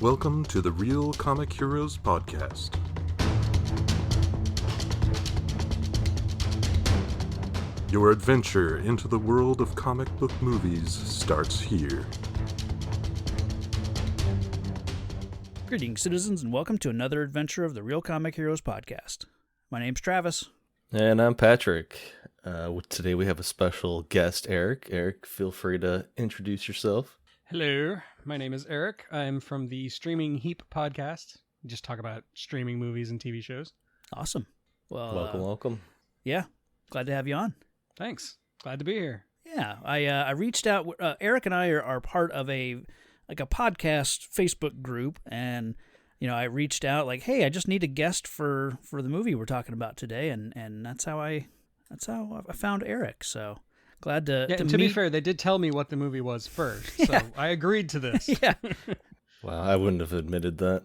Welcome to the Real Comic Heroes Podcast. Your adventure into the world of comic book movies starts here. Greetings, citizens, and welcome to another adventure of the Real Comic Heroes Podcast. My name's Travis. And I'm Patrick. Today we have a special guest, Eric. Eric, feel free to introduce yourself. Hello, my name is Eric. I'm from the Streaming Heap podcast. We just talk about streaming movies and TV shows. Awesome. Well, Welcome. Yeah, glad to have you on. Thanks. Glad to be here. Yeah, I reached out. Eric and I are part of a podcast Facebook group, and I reached out like, hey, I just need a guest for the movie we're talking about today, and that's how I found Eric. So glad to Yeah, and to be fair, they did tell me what the movie was first, so I agreed to this. Yeah. Wow, I wouldn't have admitted that.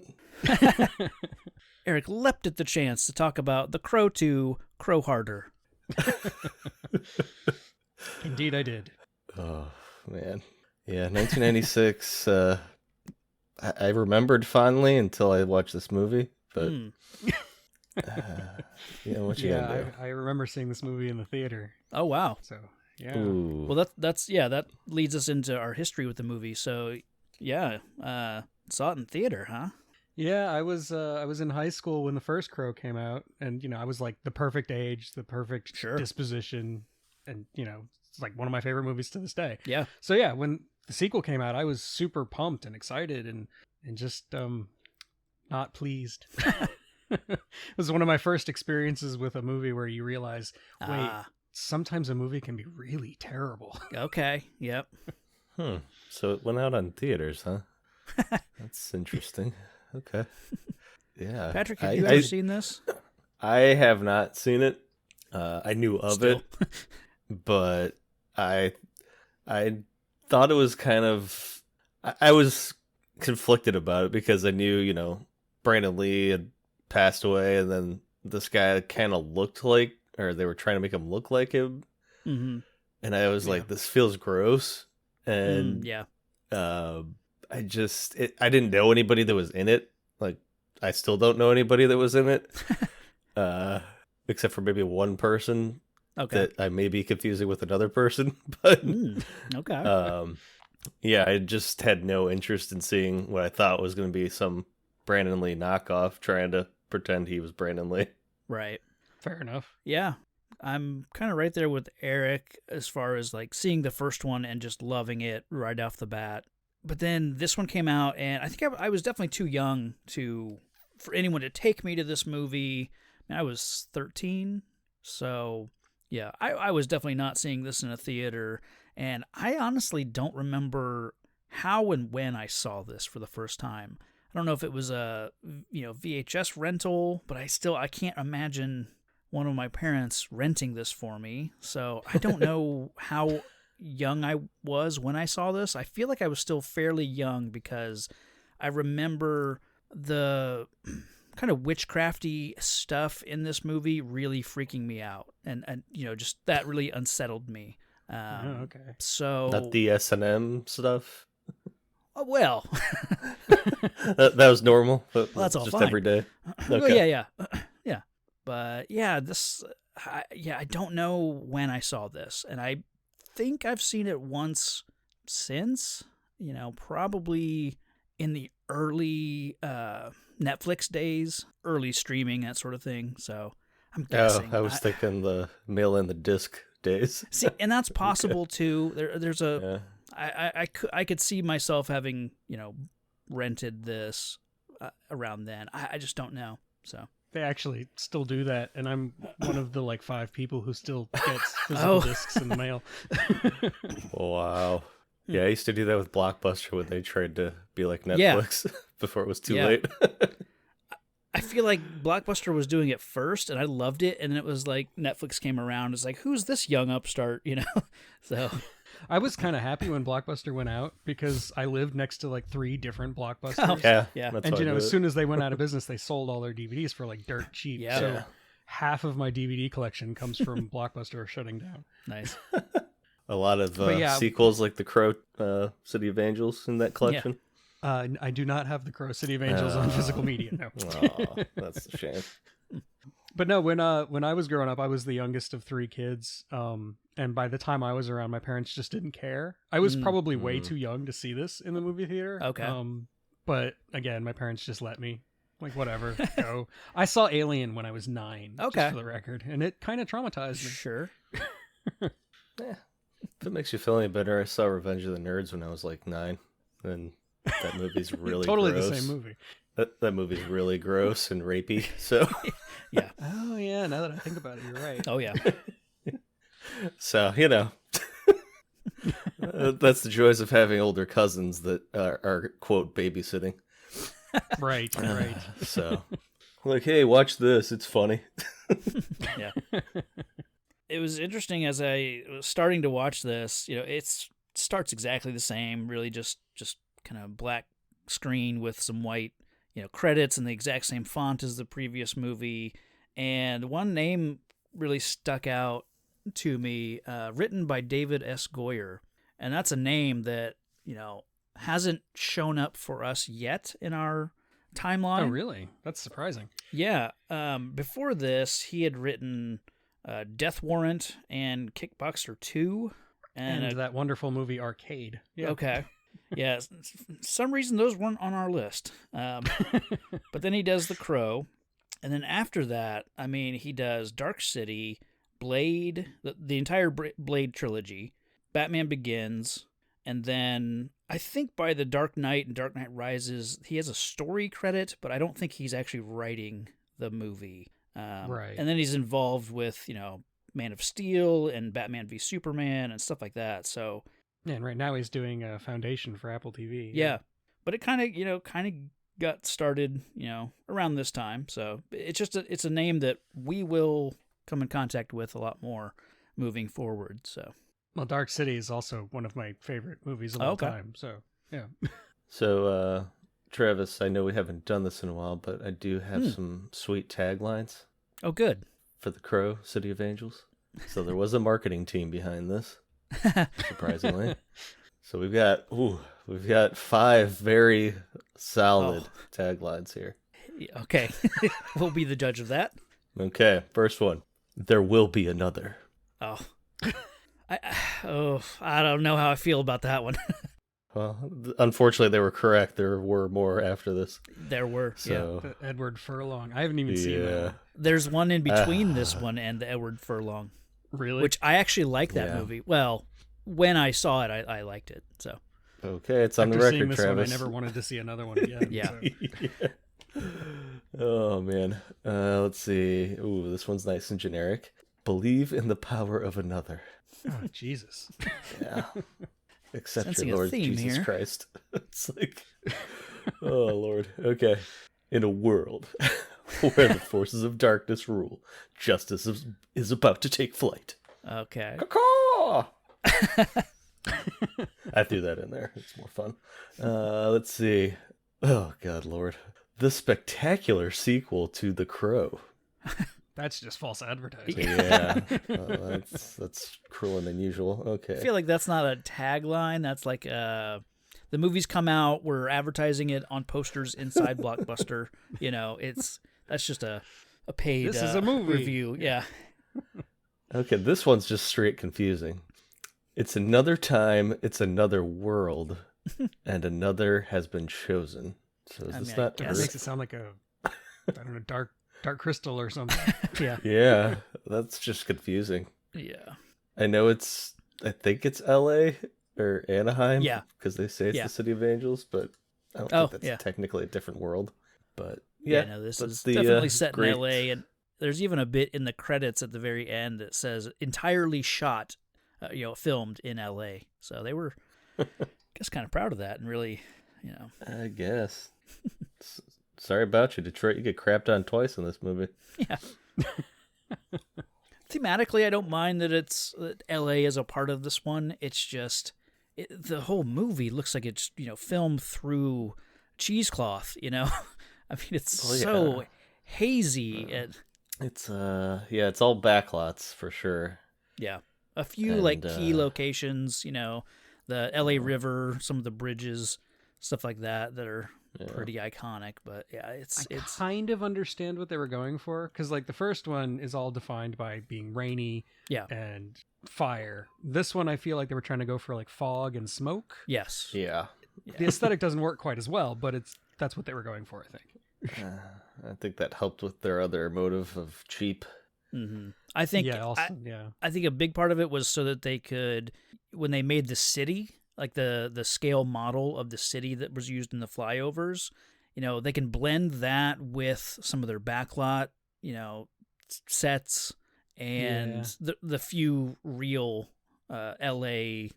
Eric leapt at the chance to talk about The Crow 2, Crow Harder. Indeed, I did. Oh, man. Yeah, 1996. I remembered fondly until I watched this movie, but what you gonna do? I remember seeing this movie in the theater. Oh, wow. So, yeah. Ooh. Well, that leads us into our history with the movie. So, yeah, saw it in theater, huh? Yeah, I was in high school when the first Crow came out, and I was like the perfect age, the perfect disposition, and it's like one of my favorite movies to this day. Yeah. So yeah, when the sequel came out, I was super pumped and excited and just not pleased. It was one of my first experiences with a movie where you realize, wait, sometimes a movie can be really terrible. Okay. Yep. So it went out on theaters, huh? That's interesting. Okay. Yeah. Patrick, have you ever seen this? I have not seen it. I knew of it, but I thought it was kind of... I was conflicted about it because I knew, Brandon Lee had passed away, and then this guy kind of looked like, or they were trying to make him look like him. Mm-hmm. And I was like, this feels gross. And I didn't know anybody that was in it. Like, I still don't know anybody that was in it. Except for maybe one person that I may be confusing with another person. But okay. Yeah, I just had no interest in seeing what I thought was going to be some Brandon Lee knockoff trying to pretend he was Brandon Lee. Right. Fair enough. Yeah. I'm kind of right there with Eric as far as like seeing the first one and just loving it right off the bat. But then this one came out, and I think I was definitely too young for anyone to take me to this movie. I was 13, so yeah, I was definitely not seeing this in a theater, and I honestly don't remember how and when I saw this for the first time. I don't know if it was a VHS rental, but I can't imagine one of my parents renting this for me, so I don't know how young I was when I saw this. I feel like I was still fairly young because I remember the kind of witchcrafty stuff in this movie really freaking me out, and just that really unsettled me. Okay. So not the S&M stuff. Well, that was normal. But well, that's all just fine. every day. Well, Okay. yeah. But yeah, I don't know when I saw this, and I think I've seen it once since, probably in the early Netflix days, early streaming, that sort of thing. So I'm guessing. I was thinking the mail in the disc days. See, and that's possible too. There's a, Yeah. I could see myself having, rented this around then. I just don't know. So. They actually still do that, and I'm one of the 5 people who still gets physical discs in the mail. Wow. Yeah, I used to do that with Blockbuster when they tried to be like Netflix before it was too late. I feel like Blockbuster was doing it first, and I loved it, and then it was like Netflix came around. It's like, who's this young upstart, So I was kind of happy when Blockbuster went out because I lived next to 3 different Blockbusters. Oh, Yeah. And as soon as they went out of business, they sold all their DVDs for dirt cheap. Yeah. So half of my DVD collection comes from Blockbuster shutting down. Nice. A lot of sequels like The Crow, City of Angels in that collection. I do not have the Crow City of Angels on physical media. No. Aw, that's a shame. But no, when I was growing up, I was the youngest of 3 kids. And by the time I was around, my parents just didn't care. I was probably way too young to see this in the movie theater. Okay. But again, my parents just let me. Like, whatever, go. I saw Alien when I was 9, Okay. just for the record, and it kind of traumatized me. Sure. If it makes you feel any better, I saw Revenge of the Nerds when I was like 9, and that movie's really Totally gross. the same movie. That movie's really gross and rapey. So, Yeah. Oh, yeah, now that I think about it, you're right. Oh yeah. so that's the joys of having older cousins that are quote babysitting. Right. So, like, hey, watch this. It's funny. Yeah. It was interesting as I was starting to watch this. It starts exactly the same. Really, just kind of black screen with some white, credits and the exact same font as the previous movie. And one name really stuck out to me, written by David S. Goyer, and that's a name that hasn't shown up for us yet in our timeline. Oh, really? That's surprising. Yeah. Before this, he had written Death Warrant and Kickboxer 2. And that wonderful movie Arcade. Yeah. Okay. Yeah. Some reason those weren't on our list. But then he does The Crow. And then after that, he does Dark City, Blade, the entire Blade trilogy, Batman Begins, and then I think by The Dark Knight and Dark Knight Rises, he has a story credit, but I don't think he's actually writing the movie. Right. And then he's involved with, Man of Steel and Batman v Superman and stuff like that. So Yeah, and right now he's doing a foundation for Apple TV. yeah. But it kind of got started, around this time. So it's a name that we will come in contact with a lot more moving forward. So Well, Dark City is also one of my favorite movies of all time. So, yeah. So, Travis, I know we haven't done this in a while, but I do have some sweet taglines oh, good. for the Crow City of Angels. So there was a marketing team behind this, surprisingly. So we've got 5 very solid taglines here. Okay. We'll be the judge of that. Okay, first one. There will be another. Oh. I don't know how I feel about that one. Well, unfortunately, they were correct. There were more after this. There were. Yeah. So, Edward Furlong. I haven't even seen that one. There's one in between this one and the Edward Furlong, Really? which I actually like that movie. Well, when I saw it, I liked it. So okay, it's on After the seeing record, this Travis. one, I never wanted to see another one again. Yeah. So. Oh man. Let's see. Ooh, this one's nice and generic. Believe in the power of another. Oh, Jesus. Yeah. Accept Sensing a your Lord theme Jesus here. Christ. It's like, oh Lord. Okay. In a world where the forces of darkness rule, justice is about to take flight. okay. Caw! I threw that in there. It's more fun. Let's see. Oh God, Lord. The spectacular sequel to The Crow. That's just false advertising. Yeah, that's cruel and unusual. Okay. I feel like that's not a tagline. That's like the movie's come out. We're advertising it on posters inside Blockbuster. That's just a paid This is a movie. review. Yeah. Okay, this one's just straight confusing. It's another time, it's another world, and another has been chosen. So is this not I That guess. makes it sound like dark crystal or something. Yeah. Yeah, that's just confusing. Yeah. I think it's LA or Anaheim. Yeah. Because they say it's Yeah. the City of Angels, but I don't Oh, think that's yeah. technically a different world. But Yeah. yeah, No, this that's is the, definitely set great- in LA, and there's even a bit in the credits at the very end that says entirely shot, filmed in LA. So they were, I guess, kind of proud of that, and really, I guess. Sorry about you, Detroit. You get crapped on twice in this movie. yeah. Thematically, I don't mind that LA is a part of this one. It's just the whole movie looks like it's filmed through cheesecloth. I mean, it's so hazy and It's it's all backlots for sure. yeah, a few And, like key locations. The LA River, some of the bridges, stuff like that are Yeah. pretty iconic. But yeah, I it's kind of understand what they were going for, because like the first one is all defined by being rainy yeah, and fire. This one I feel like they were trying to go for like fog and smoke. yes, Yeah. The aesthetic doesn't work quite as well, but that's what they were going for, I think. I think that helped with their other motive of cheap. I think Yeah, also, yeah. I think a big part of it was so that they could, when they made the city, like the scale model of the city that was used in the flyovers, they can blend that with some of their backlot, sets and the few real LA,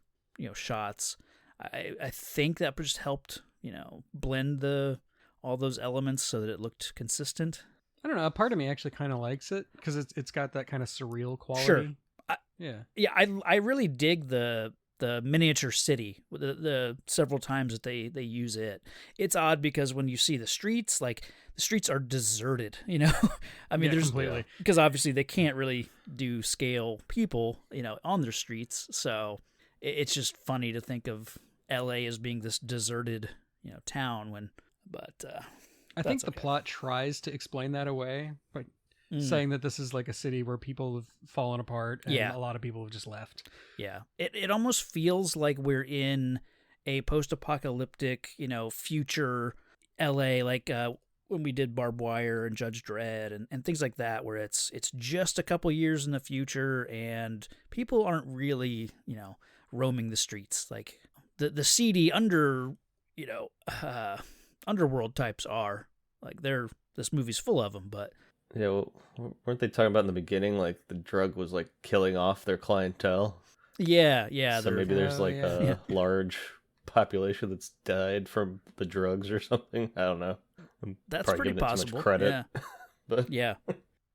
shots. I think that just helped, blend all those elements so that it looked consistent. I don't know. A part of me actually kind of likes it because it's got that kind of surreal quality. Sure. Yeah. I really dig the miniature city, the several times that they use it. It's odd because when you see the streets, like the streets are deserted, I mean, there's completely. because obviously they can't really do scale people, on their streets. So it's just funny to think of LA as being this deserted, town but I think that's the okay. plot tries to explain that away by saying that this is like a city where people have fallen apart and Yeah. a lot of people have just left. Yeah. It almost feels like we're in a post-apocalyptic, future LA, like when we did Barbed Wire and Judge Dredd and things like that, where it's just a couple years in the future and people aren't really, roaming the streets. Like the seedy underworld types are. Like this movie's full of them, but Yeah, well, weren't they talking about in the beginning, like the drug was like killing off their clientele? yeah, So they're- maybe there's Oh, like yeah. a Yeah. large population that's died from the drugs or something. I don't know. I'm that's probably pretty giving it too much possible. credit. Yeah. But Yeah.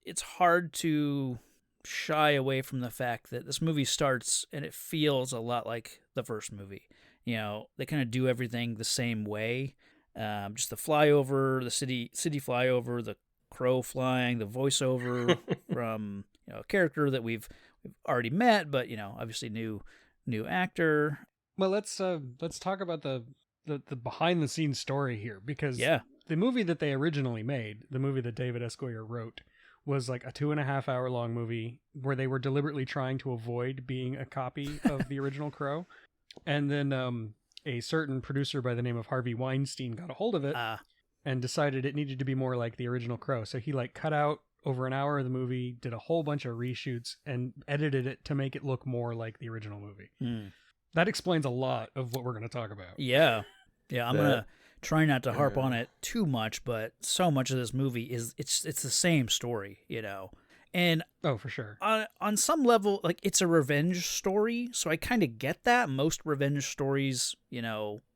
It's hard to shy away from the fact that this movie starts and it feels a lot like the first movie. They kind of do everything the same way. Just the flyover, the city flyover, the crow flying, the voiceover from a character that we've already met, but obviously new actor. Well, let's talk about the behind the scenes story here, because Yeah. the movie that they originally made, the movie that David S. Goyer wrote, was like a 2.5 hour long movie where they were deliberately trying to avoid being a copy of the original Crow. And then a certain producer by the name of Harvey Weinstein got a hold of it and decided it needed to be more like the original Crow. So he cut out over an hour of the movie, did a whole bunch of reshoots, and edited it to make it look more like the original movie. That explains a lot of what we're going to talk about. Yeah. I'm That- gonna try not to harp on it too much, but so much of this movie is it's the same story, And Oh, for sure. on some level, like it's a revenge story, so I kind of get that. Most revenge stories,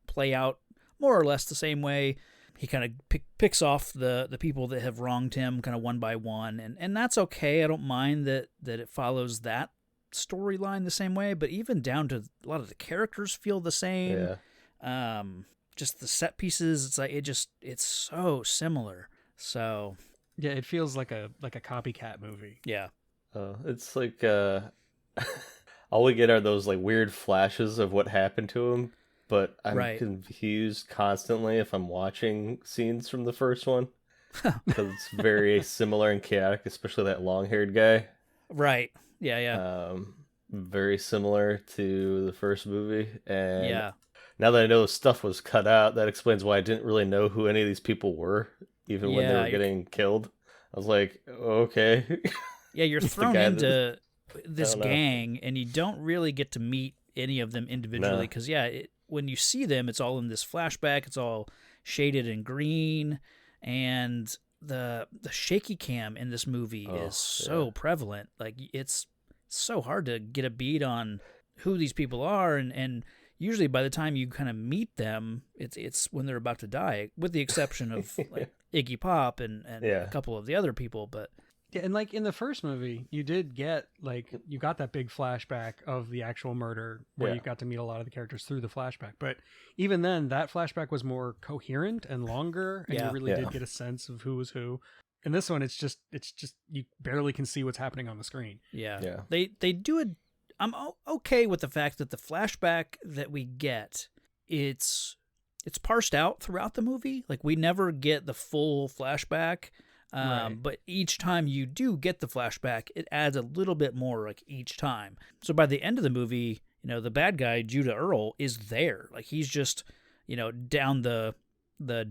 play out more or less the same way. He kind of picks off the people that have wronged him, kind of one by one, and that's okay. I don't mind that it follows that storyline the same way. But even down to a lot of the characters feel the same. yeah. Just the set pieces, it's like it's so similar. So Yeah, it feels like a copycat movie. yeah. It's like all we get are those like weird flashes of what happened to him, but I'm Right. confused constantly if I'm watching scenes from the first one because it's very similar and chaotic, especially that long-haired guy. Right. Yeah. Very similar to the first movie, and Yeah. now that I know stuff was cut out, that explains why I didn't really know who any of these people were, even when they Yeah, were getting killed. I was like, okay. Yeah, you're The thrown guy into this I don't know. gang, and you don't really get to meet any of them individually No. because, when you see them, it's all in this flashback. It's all shaded in green, and the shaky cam in this movie Oh, is so prevalent. Like it's so hard to get a beat on who these people are, and usually by the time you kind of meet them, it's when they're about to die, with the exception of like Iggy Pop and Yeah. a couple of the other people, but. Yeah, and like in the first movie, you did get you got that big flashback of the actual murder where Yeah. you got to meet a lot of the characters through the flashback. But even then, that flashback was more coherent and longer, and Yeah. you really Yeah. did get a sense of who was who. In this one, it's just you barely can see what's happening on the screen. Yeah. Yeah. They do it. I'm okay with the fact that the flashback that we get, it's it's parsed out throughout the movie. Like we never get the full flashback. Right. But each time you do get the flashback, it adds a little bit more like each time. So by the end of the movie, the bad guy, Judah Earl, is there. Like he's just, down the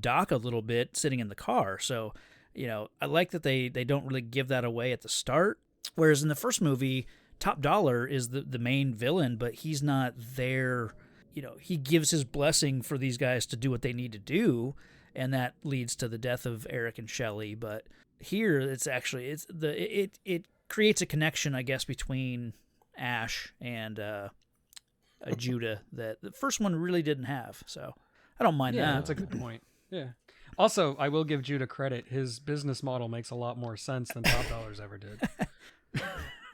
dock a little bit, sitting in the car. So, I like that they don't really give that away at the start. Whereas in the first movie, Top Dollar is the main villain, but he's not there. He gives his blessing for these guys to do what they need to do, and that leads to the death of Eric and Shelley. But here, it creates a connection, I guess, between Ash and Judah that the first one really didn't have. So I don't mind Yeah, that. that's a good point. Yeah. Also, I will give Judah credit. His business model makes a lot more sense than Top Dollar's ever did.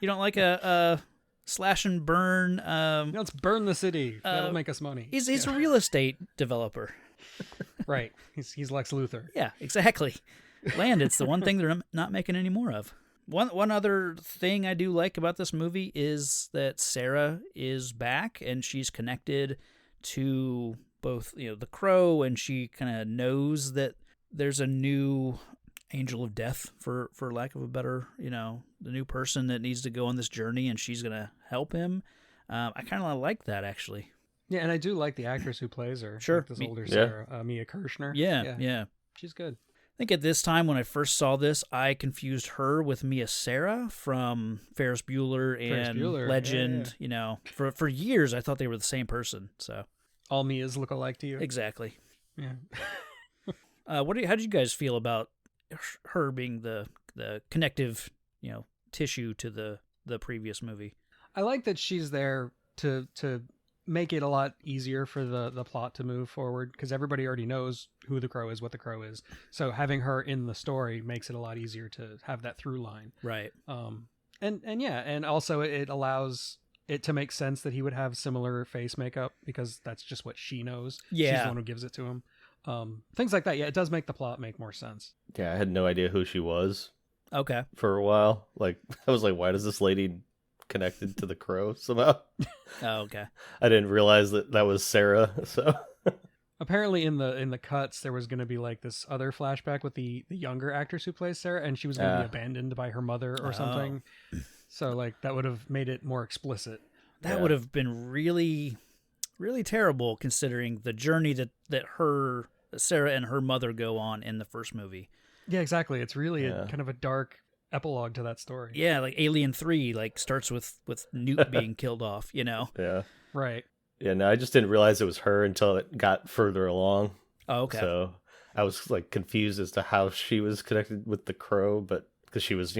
You don't like a slash and burn? Let's burn the city. That'll make us money. He's a real estate developer. Right. He's Lex Luthor. Yeah, exactly. Land, it's the one thing they're not making any more of. One other thing I do like about this movie is that Sarah is back and she's connected to both, the Crow, and she kind of knows that there's a new angel of death, for lack of a better, the new person that needs to go on this journey, and she's gonna help him. I kind of like that, actually. Yeah, and I do like the actress who plays her. Sure. Like this older Sarah, Mia Kirshner. Yeah. She's good. I think at this time when I first saw this, I confused her with Mia Sara from Ferris Bueller and Legend. Yeah. For years I thought they were the same person. So All Mias look alike to you. exactly. Yeah. How did you guys feel about her being the connective tissue to the previous movie? I like that she's there to make it a lot easier for the plot to move forward, because everybody already knows who the Crow is, what the Crow is. So having her in the story makes it a lot easier to have that through line. Right. And also it allows it to make sense that he would have similar face makeup, because that's just what she knows. Yeah. She's the one who gives it to him. Things like that. Yeah, it does make the plot make more sense. Yeah, I had no idea who she was Okay. for a while. Like, I was like, why does this lady connected to the Crow somehow? Oh, okay. I didn't realize that was Sarah. So Apparently in the cuts there was going to be like this other flashback with the younger actress who plays Sarah, and she was going to be abandoned by her mother or something. So like that would have made it more explicit. That would have been really, really terrible, considering the journey that Sarah and her mother go on in the first movie. Yeah, exactly. It's really a kind of a dark epilogue to that story. Yeah, like Alien 3 starts with Newt being killed off, yeah. Right. Yeah, no, I just didn't realize it was her until it got further along. Oh, okay. So I was like confused as to how she was connected with the Crow, but because she was,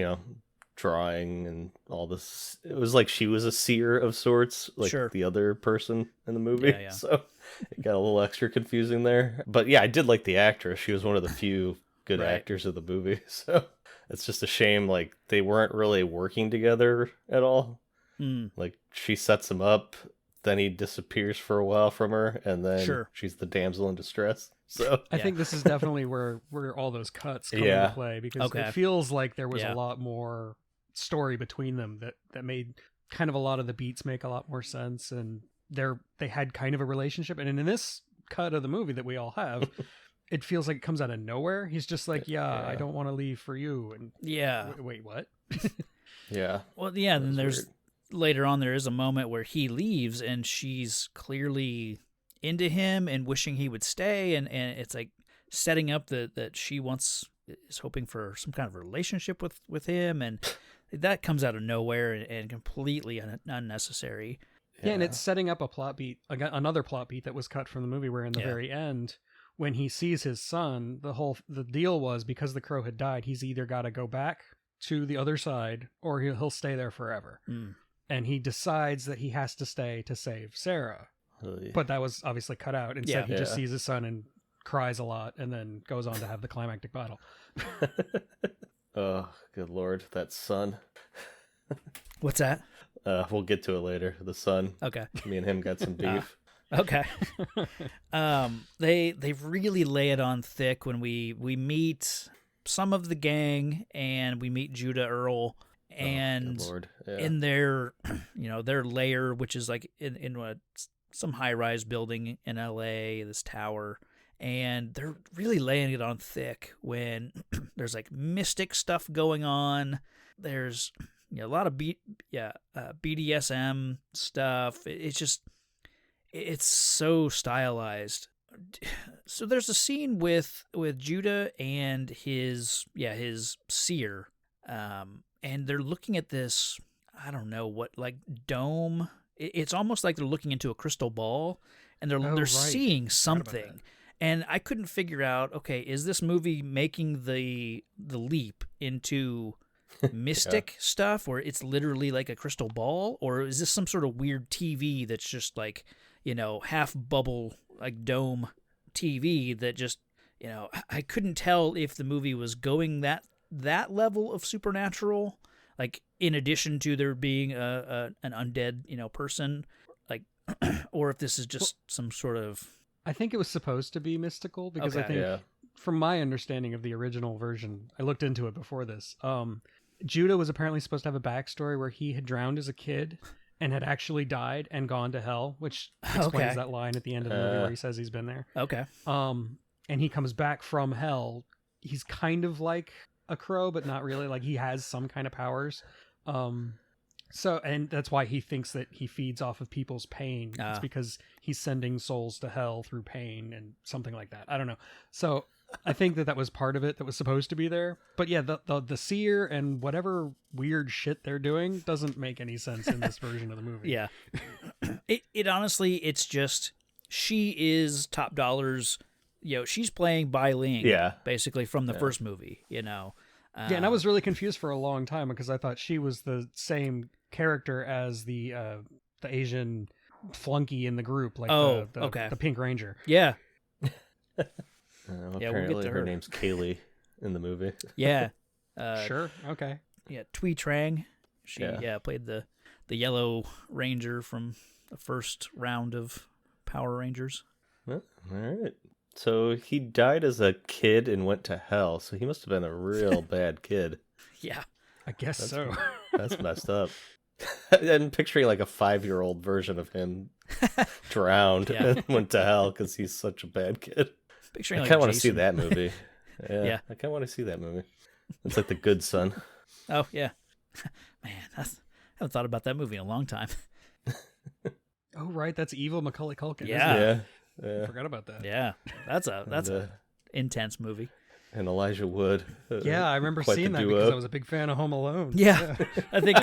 drawing and all this, it was like she was a seer of sorts, like Sure. the other person in the movie. Yeah. So it got a little extra confusing there. But yeah, I did like the actress. She was one of the few good Right. actors of the movie. So it's just a shame, like they weren't really working together at all. Like she sets him up, then he disappears for a while from her, and then Sure. she's the damsel in distress. So I think this is definitely where all those cuts come into play, because it feels like there was a lot more story between them that made kind of a lot of the beats make a lot more sense, and they had kind of a relationship. And in this cut of the movie that we all have, it feels like it comes out of nowhere. He's just like, I don't want to leave for you. And wait, what? yeah. Well, yeah, then there's weird. later on there is a moment where he leaves and she's clearly into him and wishing he would stay, and it's like setting up that she is hoping for some kind of relationship with him, and that comes out of nowhere and completely unnecessary. Yeah, and it's setting up a plot beat, another plot beat that was cut from the movie, where in the very end, when he sees his son, the deal was, because the Crow had died, he's either got to go back to the other side or he'll stay there forever. And he decides that he has to stay to save Sarah. But that was obviously cut out. Instead, he just sees his son and cries a lot, and then goes on to have the climactic battle. Oh, good Lord, that son. What's that? We'll get to it later. The son. Okay. Me and him got some beef. Okay. They really lay it on thick when we meet some of the gang, and we meet Judah Earl, and good Lord. in their their lair, which is like in what some high-rise building in LA, this tower, and they're really laying it on thick when there's like mystic stuff going on. There's a lot of BDSM stuff. It's so stylized. So there's a scene with Judah and his seer, and they're looking at this, I don't know what, like dome. It's almost like they're looking into a crystal ball, and they're right. seeing something. And I couldn't figure out, okay, is this movie making the leap into mystic stuff where it's literally like a crystal ball, or is this some sort of weird TV that's just like, half bubble, like dome TV that just, I couldn't tell if the movie was going that level of supernatural, like in addition to there being an undead, person, like, or if this is just some sort of. I think it was supposed to be mystical because I Okay. think, from my understanding of the original version, I looked into it before this. Judah was apparently supposed to have a backstory where he had drowned as a kid and had actually died and gone to hell, which explains Okay. that line at the end of the movie where he says he's been there. Okay. And he comes back from hell. He's kind of like a crow, but not really. Like, he has some kind of powers. So, and that's why he thinks that he feeds off of people's pain. It's because he's sending souls to hell through pain and something like that. I don't know. So I think that was part of it that was supposed to be there. But yeah, the seer and whatever weird shit they're doing doesn't make any sense in this version of the movie. Yeah. It honestly, it's just, she is Top Dollar's, she's playing Bai Ling, basically from the first movie, Yeah, and I was really confused for a long time because I thought she was the same character as the Asian flunky in the group, like the Pink Ranger. Yeah. Apparently we'll get to her her. name's Kaylee in the movie. Yeah. Sure. Okay. Yeah, Tui Trang. She Yeah. played the Yellow Ranger from the first round of Power Rangers. Well, all right. So he died as a kid and went to hell. So he must have been a real bad kid. Yeah. I guess so. That's messed up. I'm picturing like a 5-year-old version of him drowned and went to hell because he's such a bad kid. Picturing I like kind of want to see Jason. that movie. Yeah. I kind of want to see that movie. It's like The Good Son. Oh, yeah. Man, I haven't thought about that movie in a long time. Oh, right. That's evil Macaulay Culkin. Yeah. Isn't it? Yeah. I forgot about that. Yeah. That's And, a intense movie. and Elijah Wood. Yeah, I remember Quite seeing the that duo. because I was a big fan of Home Alone. Yeah. I think,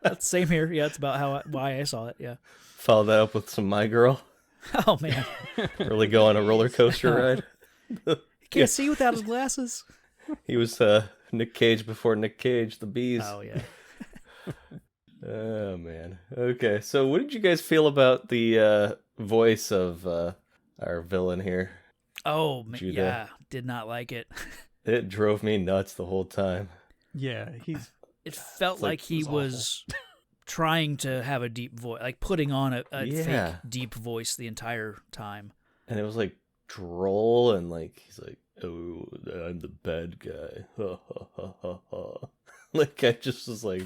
that's same here. Yeah, it's about why I saw it. Yeah. Follow that up with some My Girl. Oh, man. Really go on a roller coaster ride. He can't see without his glasses. He was Nick Cage before Nick Cage, the Bees. Oh, yeah. Oh, man. Okay, so what did you guys feel about the voice of our villain here? Oh, man. Judah. Yeah. Did not like it. It drove me nuts the whole time. Yeah, he's It felt like- like he it was was trying to have a deep voice, like putting on a Yeah. fake deep voice the entire time. And it was like droll and like he's like, "Oh, I'm the bad guy." Ha ha ha ha ha. Like I just was like,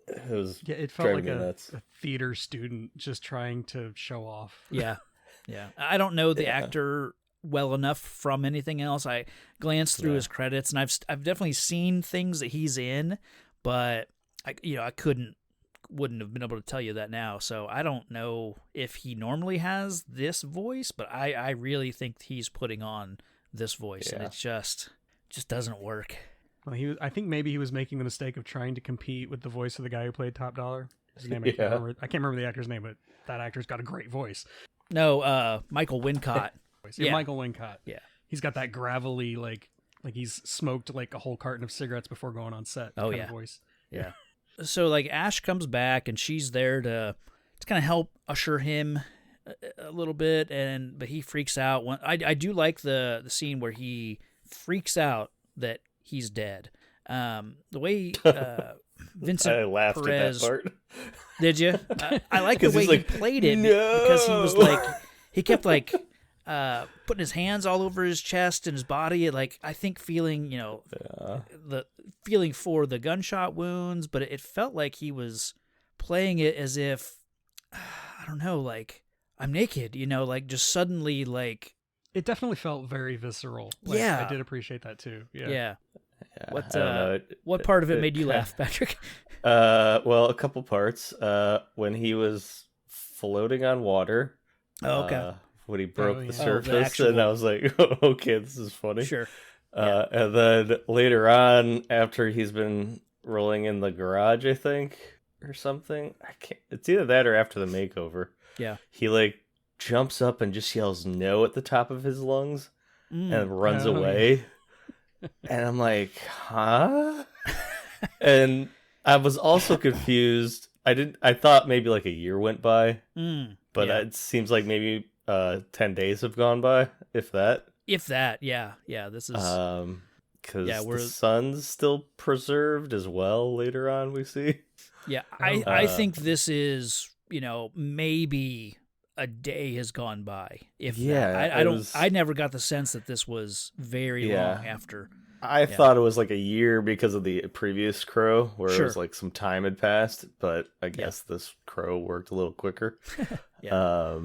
it was it felt driving like me nuts. a theater student just trying to show off. Yeah. Yeah. I don't know the Yeah. actor well enough from anything else. I glanced through his credits and I've definitely seen things that he's in, but I wouldn't have been able to tell you that now. So I don't know if he normally has this voice, but I really think he's putting on this voice and Yeah. it just doesn't work. Well, I think maybe he was making the mistake of trying to compete with the voice of the guy who played Top Dollar. His name, I can't remember the actor's name, but that actor's got a great voice. No, Michael Wincott. Yeah, Yeah. Michael Wincott. Yeah. He's got that gravelly, like he's smoked like a whole carton of cigarettes before going on set. Oh, kind yeah. of voice. Yeah. So like Ash comes back and she's there to kind of help usher him a little bit, but he freaks out. I do like the scene where he freaks out that he's dead. The way Vincent I laughed Perez, at that part. Did you? I like the 'Cause way he's he like, played it "No!" because he was like he kept like putting his hands all over his chest and his body, like I think feeling, the feeling for the gunshot wounds, but it felt like he was playing it as if I don't know, like I'm naked, like just suddenly like It definitely felt very visceral. Like, Yeah. I did appreciate that too. Yeah. yeah. Yeah, What I don't know. what part of it it made you kinda- laugh, Patrick? Well, a couple parts. When he was floating on water. Oh, okay. When he broke Oh, the yeah. Oh, the surface, and I actual- was like, okay, this is funny. Sure. And then later on, after he's been rolling in the garage, I think, or something. I can't. It's either that or after the makeover. Yeah. He like jumps up and just yells "no" at the top of his lungs Mm. and runs Oh, yeah. away. And I'm like, huh? And I was also confused. I thought maybe like a year went by, Mm. but Yeah. it seems like maybe 10 days have gone by, if that. If that, yeah. This is Because Yeah, we're- the sun's still preserved as well. Later on, we see. yeah. Oh. I think this is, maybe a day has gone by. If Yeah, that. I it don't. was- I never got the sense that this was very Yeah. long after. I thought it was like a year because of the previous crow, where it Sure. was like some time had passed. But I guess this crow worked a little quicker. Yeah.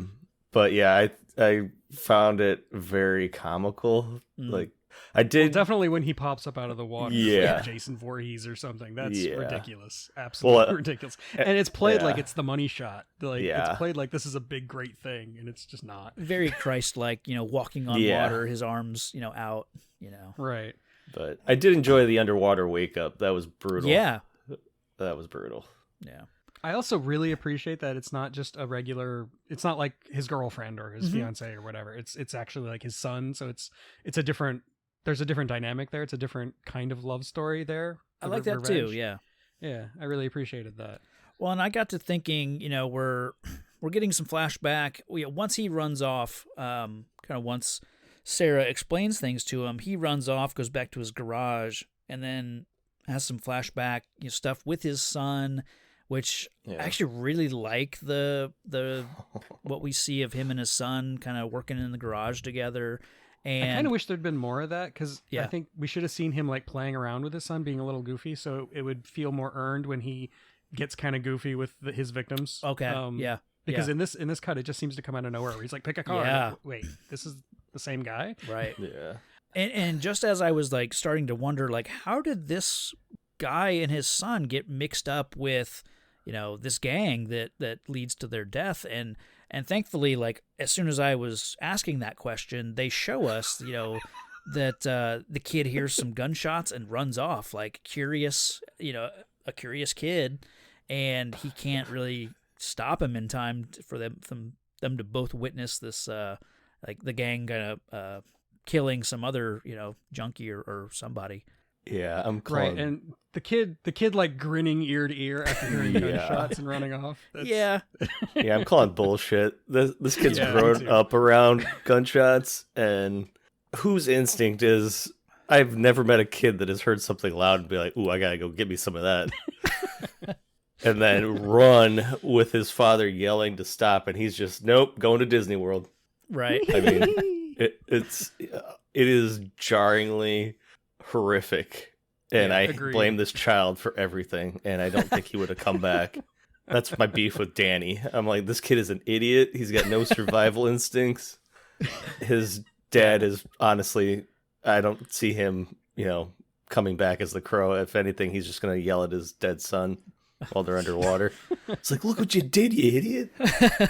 But yeah, I found it very comical. Mm. Like I Well, did. definitely when he pops up out of the water, Yeah. like Jason Voorhees or something. That's Yeah. ridiculous, absolutely Well, ridiculous. And it's played like yeah. it's the money shot. Like Yeah. it's played like this is a big great thing, and it's just not. Very Christ-like, walking on Yeah. water, his arms, out. Right. But I did enjoy the underwater wake up. That was brutal. Yeah. That was brutal. Yeah. I also really appreciate that it's not just a regular. It's not like his girlfriend or his Mhm. fiance or whatever. It's actually like his son. So it's a different. There's a different dynamic there. It's a different kind of love story there. I of like that too. revenge. Yeah. Yeah, I really appreciated that. Well, and I got to thinking, we're getting some flashback. Once he runs off, kind of once Sarah explains things to him, he runs off, goes back to his garage, and then has some flashback stuff with his son, which I Yeah. actually really like the what we see of him and his son kind of working in the garage together. I And kind of wish there'd been more of that because Yeah. I think we should have seen him like playing around with his son, being a little goofy, so it would feel more earned when he gets kind of goofy with his victims. okay, yeah, Because yeah. in this cut, it just seems to come out of nowhere. Where he's like, "Pick a card." Yeah. Wait, this is the same guy. right. Yeah. And just as I was like starting to wonder, like, how did this guy and his son get mixed up with, this gang that leads to their death? And thankfully, like, as soon as I was asking that question, they show us, that the kid hears some gunshots and runs off, like curious, a curious kid, and he can't really stop him in time for them to both witness this, like the gang kind of killing some other, junkie or somebody. Yeah. I'm Right, calling. and the kid like grinning ear to ear after hearing Yeah. gunshots and running off. That's- Yeah, Yeah, I'm calling bullshit. This kid's Yeah, me grown too. up around gunshots, and whose instinct is? I've never met a kid that has heard something loud and be like, "Ooh, I gotta go get me some of that," and then run with his father yelling to stop, and he's just, "Nope, going to Disney World." right. I mean, it is jarringly horrific, and Yeah, I agreed. blame this child for everything, and I don't think he would have come back. That's my beef with Danny. I'm like, this kid is an idiot. He's got no survival instincts. His dad is honestly, I don't see him, coming back as the crow. If anything, he's just gonna yell at his dead son while they're underwater. It's like, look what you did, you idiot.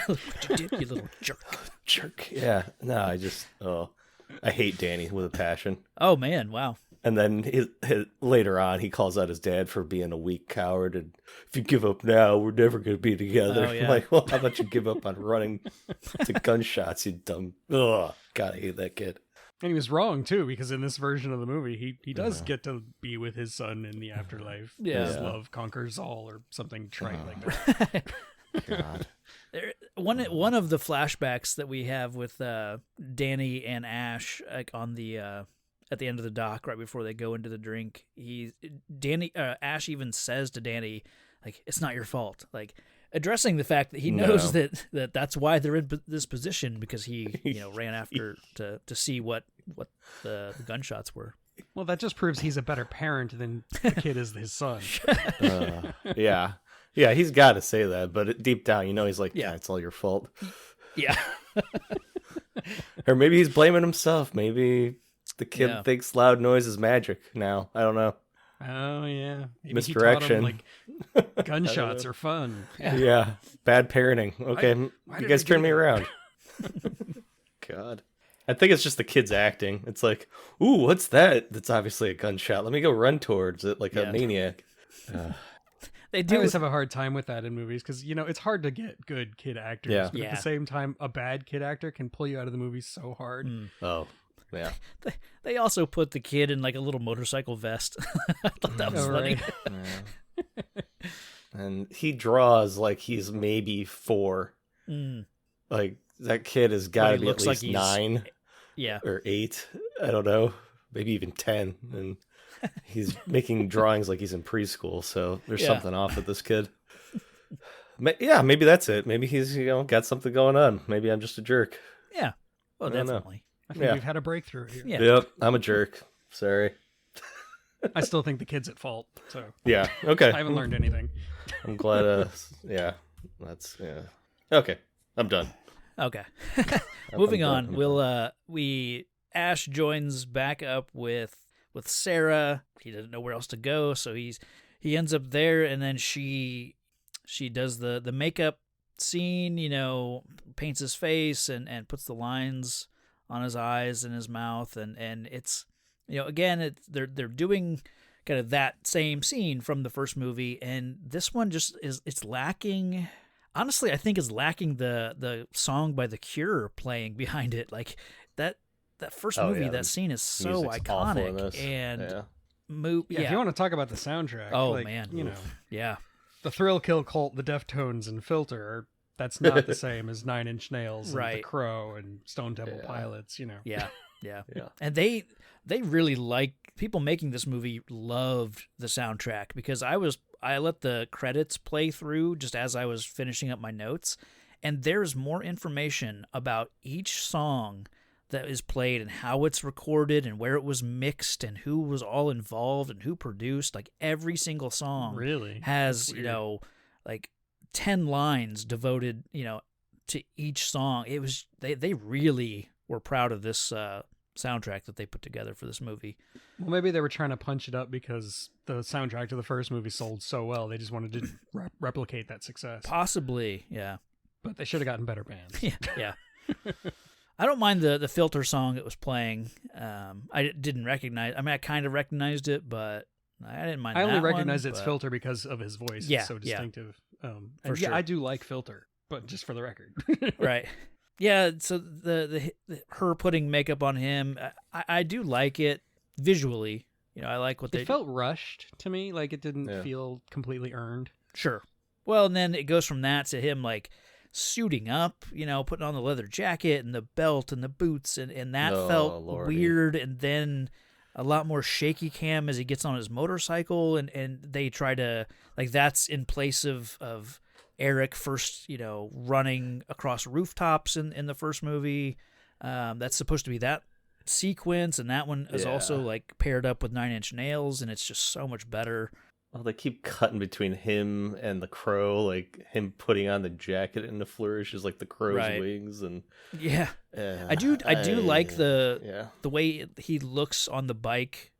Look what you did, you little jerk. Jerk. Yeah. No, I hate Danny with a passion. Oh man, wow. And then later on, he calls out his dad for being a weak coward. And if you give up now, we're never going to be together. Oh, yeah. I'm like, well, how about you give up on running to gunshots, you dumb. Ugh. God, I hate that kid. And he was wrong too, because in this version of the movie, he does get to be with his son in the afterlife. Yeah. His Yeah. love conquers all, or something trite like that. God. One of the flashbacks that we have with Danny and Ash, like on the at the end of the dock right before they go into the drink, Ash even says to Danny, like, "It's not your fault," like addressing the fact that he knows No. that that's why they're in this position, because he ran after to see what the gunshots were. Well, that just proves he's a better parent than the kid is his son. Yeah. Yeah, he's got to say that. But deep down, he's like, Yeah. yeah, it's all your fault. Yeah. Or maybe he's blaming himself. Maybe the kid Yeah. thinks loud noise is magic now. I don't know. Oh yeah, maybe Misdirection. He taught him, like gunshots are fun. Yeah. Bad parenting. Okay, why you did guys I do turn me that? around. God. I think it's just the kids acting. It's like, ooh, what's that? That's obviously a gunshot. Let me go run towards it like Yeah. a maniac. They I do. always have a hard time with that in movies because it's hard to get good kid actors. Yeah. But at Yeah. the same time, a bad kid actor can pull you out of the movie so hard. Oh, yeah. They also put the kid in like a little motorcycle vest. I thought that was Oh, funny. right. Yeah. And he draws like he's maybe 4. Mm, Like that kid has got he to be at looks like least he's- 9 yeah. or 8. I don't know. Maybe even 10. And he's making drawings like he's in preschool. So there's Yeah. something off with this kid. Yeah, maybe that's it. Maybe he's got something going on. Maybe I'm just a jerk. Yeah. Oh, I don't know. definitely. I think Yeah. we've had a breakthrough here. Yeah. Yep, I'm a jerk. Sorry. I still think the kid's at fault, so Yeah. Okay. I haven't learned anything. I'm glad. Yeah. That's yeah. Okay. I'm done. Okay. I'm Moving done. on, I'm we'll Ash joins back up with Sarah. He doesn't know where else to go, so he ends up there, and then she does the makeup scene, paints his face and puts the lines on his eyes and his mouth, and it's again they're doing kind of that same scene from the first movie, and this one just it's lacking. Honestly, I think it's lacking the song by The Cure playing behind it. Like that first Oh, movie, yeah, that the scene is so music's awful in iconic this. and Yeah. Yeah, if you want to talk about the soundtrack, Oh, like, man. Yeah. the Thrill Kill Cult, the Deftones, and Filter, that's not the same as Nine Inch Nails, and The Right. Crow, and Stone Temple Yeah. Pilots. Yeah. Yeah. And they really people making this movie loved the soundtrack, because I let the credits play through just as I was finishing up my notes, and there's more information about each song that is played and how it's recorded and where it was mixed and who was all involved and who produced. Like every single song Really has, That's weird. like 10 lines devoted, to each song. It was they really were proud of this soundtrack that they put together for this movie. Well, maybe they were trying to punch it up because the soundtrack to the first movie sold so well. They just wanted to replicate that success. Possibly, yeah. But they should have gotten better bands. Yeah. I don't mind the filter song that was playing. I didn't recognize. I mean, I kind of recognized it, but I didn't mind. I only that recognize one, it's but- Filter because of his voice. Yeah, It's so yeah. distinctive. And For yeah, sure. I do like Filter, but just for the record. Right. Yeah. So the her putting makeup on him, I do like it visually. I like what they It felt rushed to me. Like it didn't Yeah. feel completely earned. Sure. Well, and then it goes from that to him like suiting up, putting on the leather jacket and the belt and the boots, and that Oh, felt Lordy. weird. And then a lot more shaky cam as he gets on his motorcycle, and they try to like that's in place of Eric first, running across rooftops in the first movie. That's supposed to be that sequence, and that one is also Yeah. like paired up with Nine Inch Nails, and it's just so much better. Well, they keep cutting between him and the crow, like him putting on the jacket and the flourishes like the crow's Right. wings, and Yeah. I do like the yeah. way he looks on the bike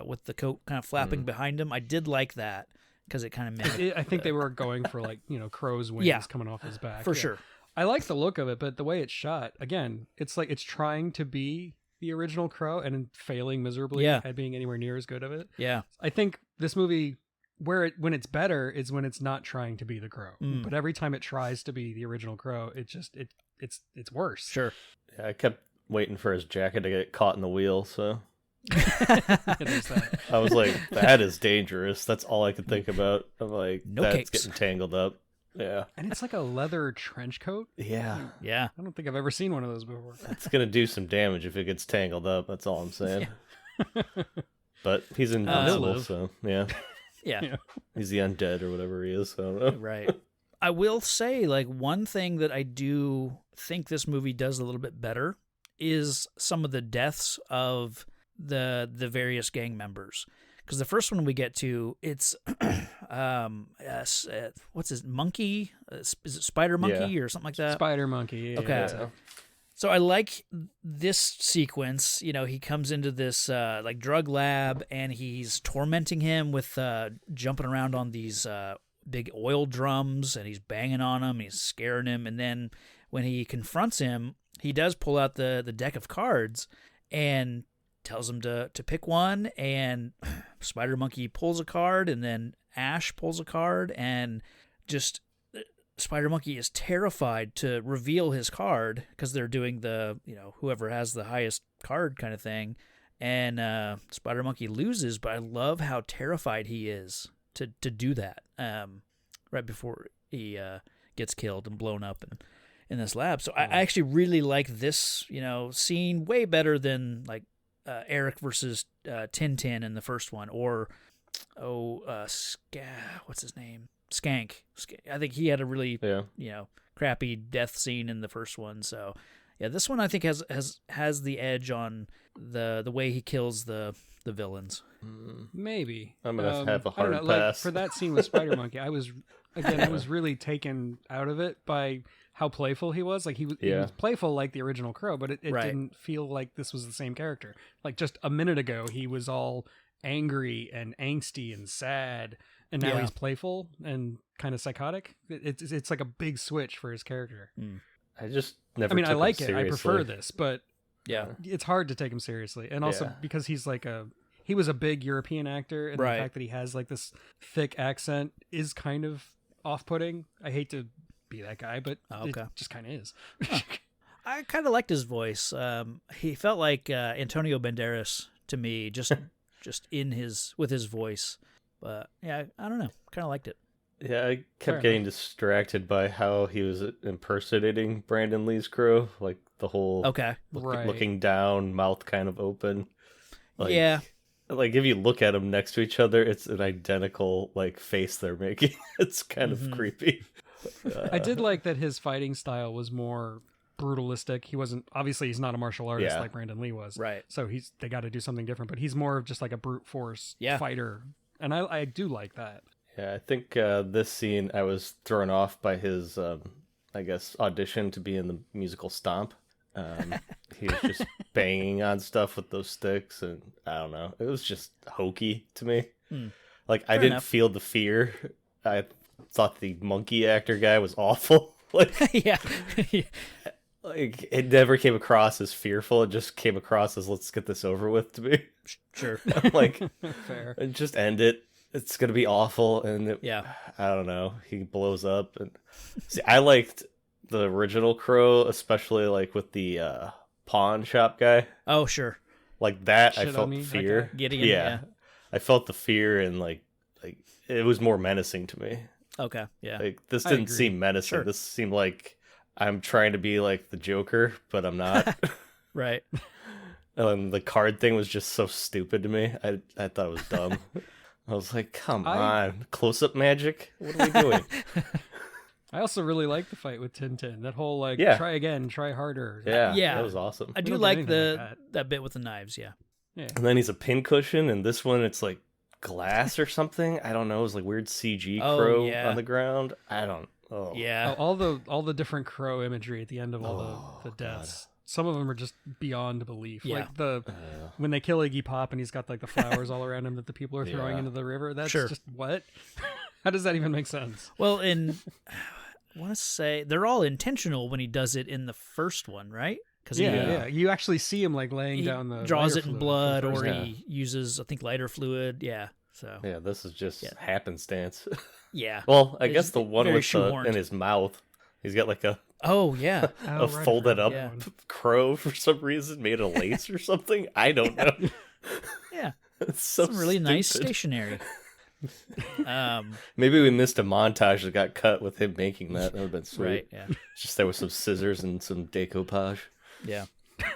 with the coat kind of flapping behind him. I did like that because it kind of mimicked. I think they were going for like crow's wings Yeah. coming off his back for Yeah. sure. I like the look of it, but the way it's shot, again, it's like it's trying to be the original Crow and failing miserably Yeah. at being anywhere near as good of it. Yeah. I think this movie, when it's better, is when it's not trying to be the Crow. Mm. But every time it tries to be the original Crow, it's worse. Sure. Yeah, I kept waiting for his jacket to get caught in the wheel, so There's that. I was like, that is dangerous. That's all I could think about. I'm like, No that's capes. getting tangled up. Yeah. And it's like a leather trench coat. Yeah. Yeah. I don't think I've ever seen one of those before. It's going to do some damage if it gets tangled up. That's all I'm saying. But he's invincible, live. so yeah. Yeah. Yeah. He's the undead or whatever he is. So I don't know. Right. I will say, like, one thing that I do think this movie does a little bit better is some of the deaths of the various gang members. because the first one we get to, it's what's his monkey? Is it Spider Monkey or something like that? Spider Monkey. Yeah, Okay. Yeah. So I like this sequence. You know, he comes into this like drug lab, and he's tormenting him with jumping around on these big oil drums, and he's banging on him. He's scaring him, and then when he confronts him, he does pull out the deck of cards and tells him to pick one. And Spider Monkey pulls a card, and then Ash pulls a card, and just Spider Monkey is terrified to reveal his card because they're doing the, whoever has the highest card kind of thing. And Spider Monkey loses, but I love how terrified he is to do that right before he gets killed and blown up in this lab. So I actually really like this, scene way better than like Eric versus Tintin in the first one, or what's his name? Skank. I think he had a really crappy death scene in the first one. So yeah, this one I think has the edge on the way he kills the villains. Maybe. I'm gonna have a I don't hard know, pass. like, for that scene with Spider Monkey, I was really taken out of it by how playful he was. Like he was playful like the original Crow, but it Right. didn't feel like this was the same character. Like just a minute ago, he was all angry and angsty and sad, and now he's playful and kind of psychotic. It's like a big switch for his character. I just never. I mean, I took like him it. I prefer seriously. this, but Yeah. it's hard to take him seriously, and also Yeah. because he was a big European actor, and Right. the fact that he has like this thick accent is kind of off-putting. I hate to be that guy, but Okay. it just kind of is. I kind of liked his voice. He felt like Antonio Banderas to me, just with his voice. But yeah, I don't know. Kind of liked it. Yeah, I Fair kept getting distracted by how he was impersonating Brandon Lee's Crow, like the whole Okay. Right. looking down, mouth kind of open. Like, Yeah. Like if you look at them next to each other, it's an identical like face they're making. It's kind of creepy. I did like that his fighting style was more brutalistic. He's not a martial artist Yeah. like Brandon Lee was. Right. So they got to do something different, but he's more of just like a brute force fighter. And I do like that. Yeah, I think this scene I was thrown off by his, I guess, audition to be in the musical Stomp. He was just banging on stuff with those sticks, and I don't know. It was just hokey to me. Like I Fair didn't enough. feel the fear. I thought the monkey actor guy was awful. Like, Yeah. like it never came across as fearful. It just came across as let's get this over with to me. Sure. I'm like, Fair. just end it. It's gonna be awful, and Yeah. I don't know. He blows up, and see, I liked the original Crow, especially like with the pawn shop guy. Oh, sure. Like that, Shit I on felt me, that fear. guy? Gideon, yeah. I felt the fear, and like it was more menacing to me. Okay. Yeah. Like this I didn't agree. seem menacing. Sure. This seemed like I'm trying to be like the Joker, but I'm not. Right. And the card thing was just so stupid to me. I thought it was dumb. I was like, come on, close-up magic? What are we doing? I also really like the fight with Tintin. That whole like try again, try harder. Yeah, Yeah. that was awesome. I do don't do like anything like that bit with the knives. Yeah. And then he's a pincushion, and this one it's like glass or something. I don't know. It was like weird CG Oh, crow yeah. on the ground. I don't. Oh Yeah. All the different crow imagery at the end of all the deaths. Some of them are just beyond belief. Yeah. Like when they kill Iggy Pop and he's got like the flowers all around him that the people are throwing Yeah. into the river. That's Sure. just what? How does that even make sense? Well, I want to say they're all intentional when he does it in the first one, right? Because Yeah. You actually see him like laying he down the draws lighter it in fluid blood, for the or first- he uses, I think, lighter fluid. Yeah. So yeah, this is just Yeah. happenstance. yeah. Well, I It's guess the one very with shoehorned. in his mouth, he's got like a Oh yeah. Oh, right, folded right, up yeah. crow for some reason, made of lace or something. I don't know. Yeah. It's so Some really nice stupid. stationery. Maybe we missed a montage that got cut with him making that. That would have been sweet. Right. Yeah. Just there was some scissors and some decoupage. Yeah.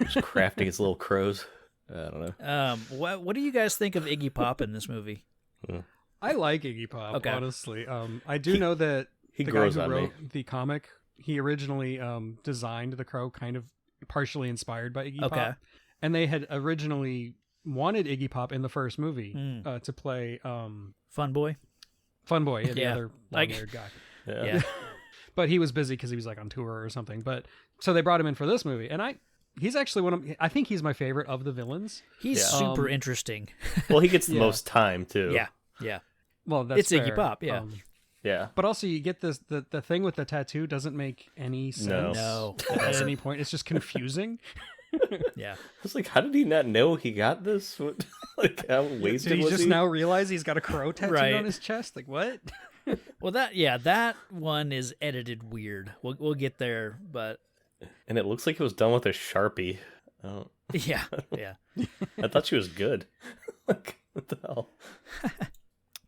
Just crafting his little crows. I don't know. What do you guys think of Iggy Pop in this movie? I like Iggy Pop, Okay. honestly. I do know that He the grows guy who on me. wrote the comic, he originally designed the crow kind of partially inspired by Iggy Okay. Pop. And they had originally wanted Iggy Pop in the first movie Mm. to play Fun Boy. Fun Boy, the Yeah. other Like- long-haired guy. Yeah. But he was busy because he was like on tour or something. But so they brought him in for this movie, and he's actually I think he's my favorite of the villains. He's Yeah. super interesting. Well, he gets the Yeah. most time too. Yeah. Yeah. Well, that's It's Iggy fair. Pop, yeah. Yeah. But also, you get this the thing with the tattoo doesn't make any sense No. at any point. It's just confusing. Yeah. I was like, how did he not know he got this? What, like, how wasted Did he was just he? now realize he's got a crow tattoo Right. on his chest? Like what? Well, that one is edited weird. We'll get there, but And it looks like it was done with a Sharpie. Oh, yeah. Yeah. I thought she was good. Like, what the hell?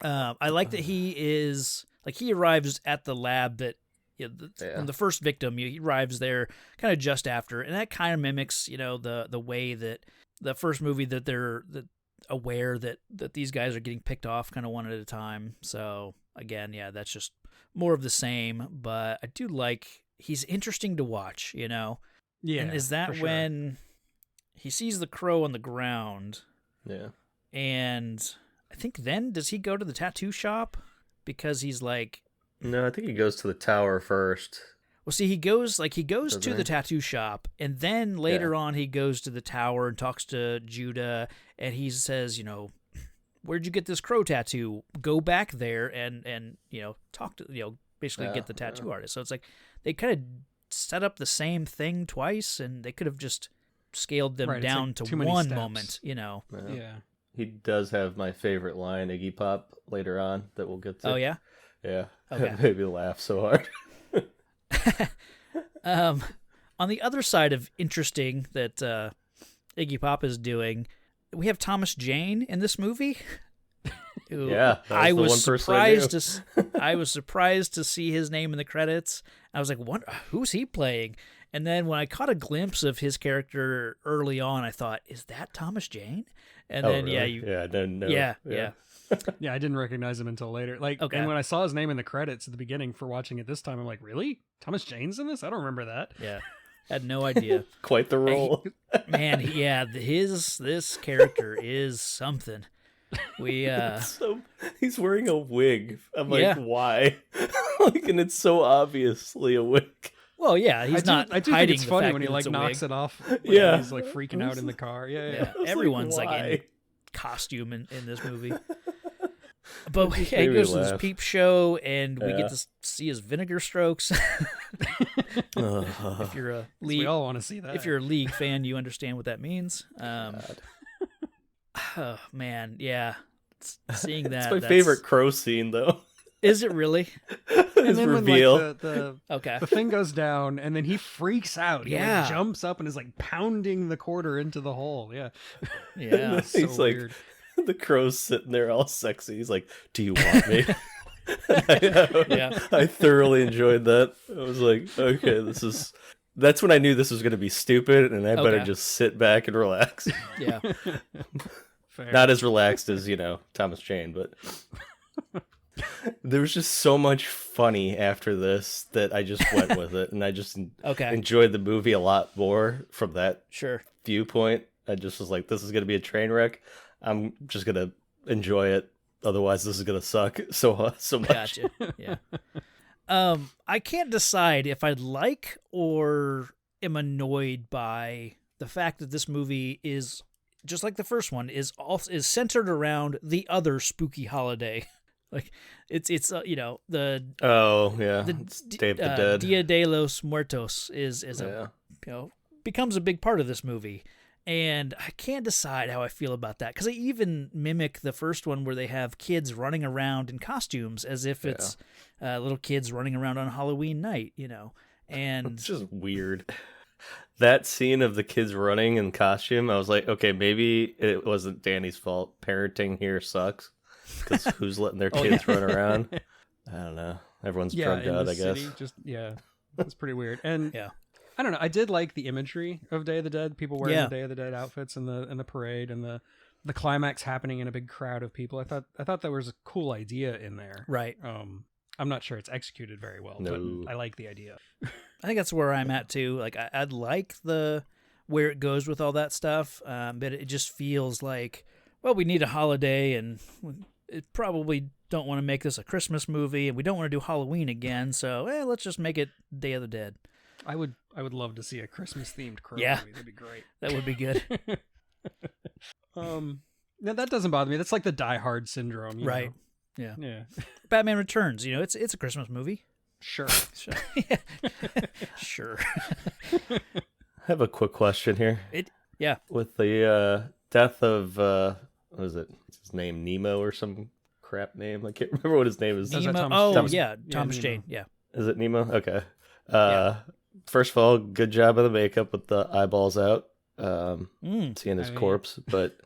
I like that he arrives at the lab that Yeah. from the first victim. He arrives there kind of just after, and that kind of mimics the way that the first movie that they're aware that these guys are getting picked off kind of one at a time. So again, yeah, that's just more of the same. But I do like he's interesting to watch. Yeah. And is that for sure. when he sees the crow on the ground? Yeah. And I think then does he go to the tattoo shop because he's like, No, I think he goes to the tower first. well, see, he goes to Doesn't the he? tattoo shop, and then later on he goes to the tower and talks to Judah, and he says, where'd you get this crow tattoo? Go back there and talk to basically get the tattoo artist. So it's like they kind of set up the same thing twice, and they could have just scaled them Right, it's down like to too many one steps. moment. Yeah. Yeah. He does have my favorite line, Iggy Pop, later on that we'll get to. Oh yeah. Yeah. Okay. That made me laugh so hard. On the other side of interesting that Iggy Pop is doing, we have Thomas Jane in this movie. Who Yeah, that was I the was one person I surprised I was surprised to see his name in the credits. I was like, "What? Who's he playing?" And then when I caught a glimpse of his character early on, I thought, "Is that Thomas Jane?" And Oh, then really? yeah, I didn't know. yeah. Yeah, I didn't recognize him until later. Like, Okay. and when I saw his name in the credits at the beginning for watching it this time, I'm like, really? Thomas Jane's in this? I don't remember that. Yeah. Had no idea. Quite the role. Man, this character is something. We So he's wearing a wig. I'm like, Yeah. why? Like, and it's so obviously a wig. well, yeah, he's not I do hiding think it's the funny fact when he that like it's a knocks wig. it off. When Yeah. he's like freaking out in the car. Yeah, Yeah, I was everyone's like, like in why? costume in this movie. But just yeah, he made me goes to this laugh. peep show, and we Yeah. get to see his vinegar strokes. If you're a we league, all want to see that. if you're a league fan, you understand what that means. God. Oh man, yeah, seeing that. That's my that's- favorite crow scene, though. Is it really? and His then reveal. when like the Okay. the thing goes down, and then he freaks out. He Yeah. like, jumps up and is like pounding the quarter into the hole. Yeah, Yeah. It's so He's like, weird. the crow's sitting there all sexy. He's like, "Do you want me?" Yeah. I thoroughly enjoyed that. I was like, okay, that's when I knew this was going to be stupid, and I better Okay. just sit back and relax. Yeah. Fair. Not as relaxed as, Thomas Jane, but there was just so much funny after this that I just went with it, and I just Okay. enjoyed the movie a lot more from that Sure. viewpoint. I just was like, this is going to be a train wreck. I'm just going to enjoy it. Otherwise, this is going to suck so much. Gotcha. Yeah. I can't decide if I like or am annoyed by the fact that this movie is just like the first one is centered around the other spooky holiday. Like it's the Oh, yeah. the It's Day of the Dead. Dia de los Muertos is Yeah. becomes a big part of this movie. And I can't decide how I feel about that because they even mimic the first one where they have kids running around in costumes as if it's little kids running around on Halloween night, And It's just weird. That scene of the kids running in costume, I was like, okay, maybe it wasn't Danny's fault. Parenting here sucks. Because who's letting their kids run around? I don't know. Everyone's drugged in out, the I guess. city, it's pretty weird. And yeah, I don't know. I did like the imagery of Day of the Dead. People wearing Yeah. the Day of the Dead outfits and the parade and the climax happening in a big crowd of people. I thought that was a cool idea in there. right. I'm not sure it's executed very well, No. but I like the idea. I think that's where I'm at too. Like I'd like the where it goes with all that stuff, but it just feels like, well, we need a holiday, and it probably don't want to make this a Christmas movie, and we don't want to do Halloween again, so let's just make it Day of the Dead. I would love to see a Christmas themed Crow Yeah. movie. That'd be great. That would be good. No, that doesn't bother me. That's like the Die Hard syndrome, you Right. know? Yeah. Yeah. Batman Returns, it's a Christmas movie. Sure. Sure. I have a quick question here. Yeah. With the death of what is it? What's his name? Nemo or some crap name? I can't remember what his name is. That's Nemo. Thomas Oh, Jane. yeah. Yeah, Thomas Nemo. Jane. Yeah. Is it Nemo? Okay. Yeah. First of all, good job of the makeup with the eyeballs out. Seeing his I mean- corpse, but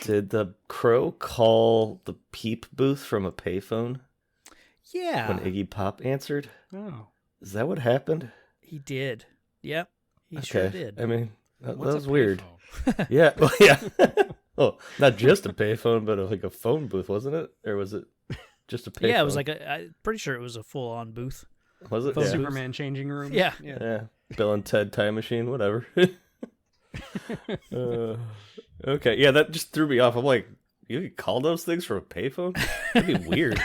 did the Crow call the peep booth from a payphone Yeah. when Iggy Pop answered? Oh. Is that what happened? He did. Yep. He sure did. I mean, that What's a was weird. payphone? Yeah. Well, yeah. Oh, not just a payphone, but like a phone booth, wasn't it? Or was it just a payphone? Yeah, it was like I'm pretty sure it was a full-on booth. Was it? phone Yeah. booth. Superman changing room. Yeah. Yeah. Bill and Ted Time Machine, whatever. Okay, yeah, that just threw me off. I'm like, you could call those things from a payphone? That'd be weird.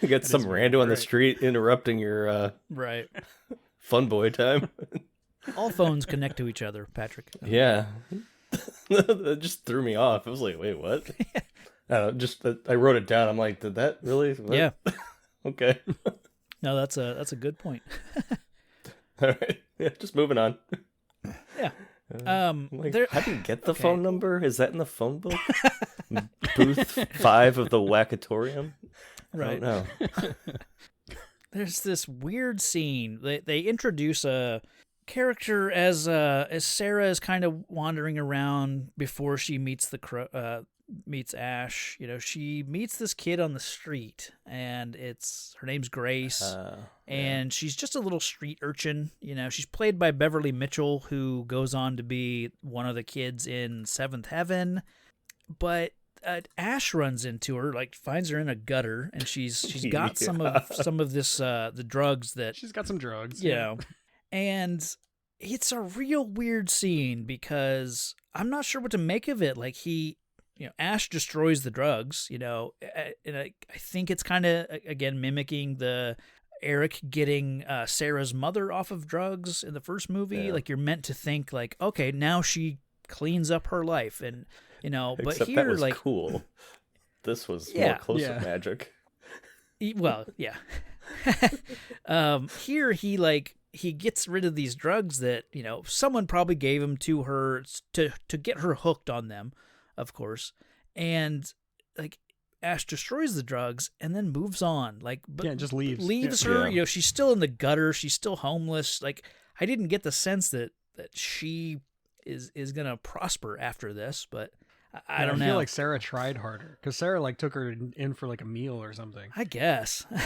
You got some is rando weird, on the right. street interrupting your Right. fun boy time. All phones connect to each other, Patrick. Yeah. That just threw me off. I was like, wait, what? I don't know, I wrote it down. I'm like, did that really? What? Yeah. Okay. No, that's a good point. All right. Yeah, just moving on. Yeah. Like, There- how do you get the okay. phone number? Is that in the phone book? Booth 5 of the Wackatorium? Right. I don't know. There's this weird scene. They introduce a character as Sarah is kind of wandering around before she meets meets Ash. She meets this kid on the street, and her name's Grace, and she's just a little street urchin. She's played by Beverly Mitchell, who goes on to be one of the kids in Seventh Heaven, but Ash runs into her, like finds her in a gutter, and she's got some of this the drugs that She's got some drugs. and it's a real weird scene because I'm not sure what to make of it. Like Ash destroys the drugs, and I think it's kind of again mimicking the Eric getting Sarah's mother off of drugs in the first movie. Yeah. Like you're meant to think like, okay, now she cleans up her life, and but Except here that was like cool. This was Yeah. more close Yeah. to magic. Well, yeah. Here he gets rid of these drugs that someone probably gave him to her to get her hooked on them, of course, and like Ash destroys the drugs and then moves on, but Yeah, just leaves. leaves Yeah. her. Yeah. She's still in the gutter, she's still homeless. Like I didn't get the sense that she is gonna prosper after this, but I don't know. I feel like Sarah tried harder because Sarah took her in for a meal or something. I guess. I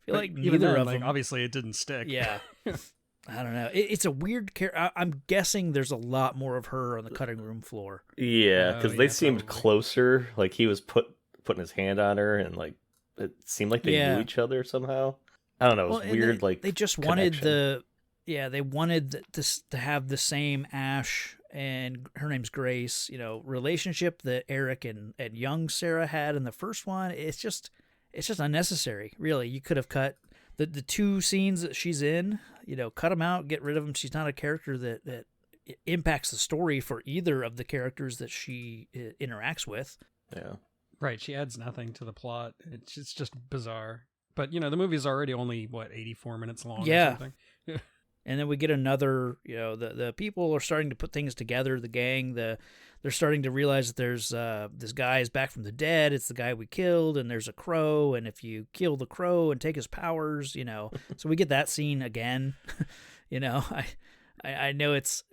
feel like But neither then, of them. obviously it didn't stick. Yeah. I don't know. It's a weird character. I'm guessing there's a lot more of her on the cutting room floor. Yeah, Oh, because they yeah, seemed probably. closer. Like he was putting his hand on her, and it seemed like they Yeah. knew each other somehow. I don't know. It was and weird. they just wanted connection. they wanted this to have the same Ash and her name's Grace, relationship that Eric and young Sarah had in the first one. It's just unnecessary. Really, you could have cut the two scenes that she's in. Cut them out, get rid of them. She's not a character that impacts the story for either of the characters that she interacts with. Yeah. Right. She adds nothing to the plot. It's just bizarre. But the movie's already only 84 minutes long. Yeah. Or something. And then we get another, the people are starting to put things together. The gang, they're starting to realize that there's this guy is back from the dead. It's the guy we killed, and there's a crow. And if you kill the crow and take his powers, so we get that scene again. I know it's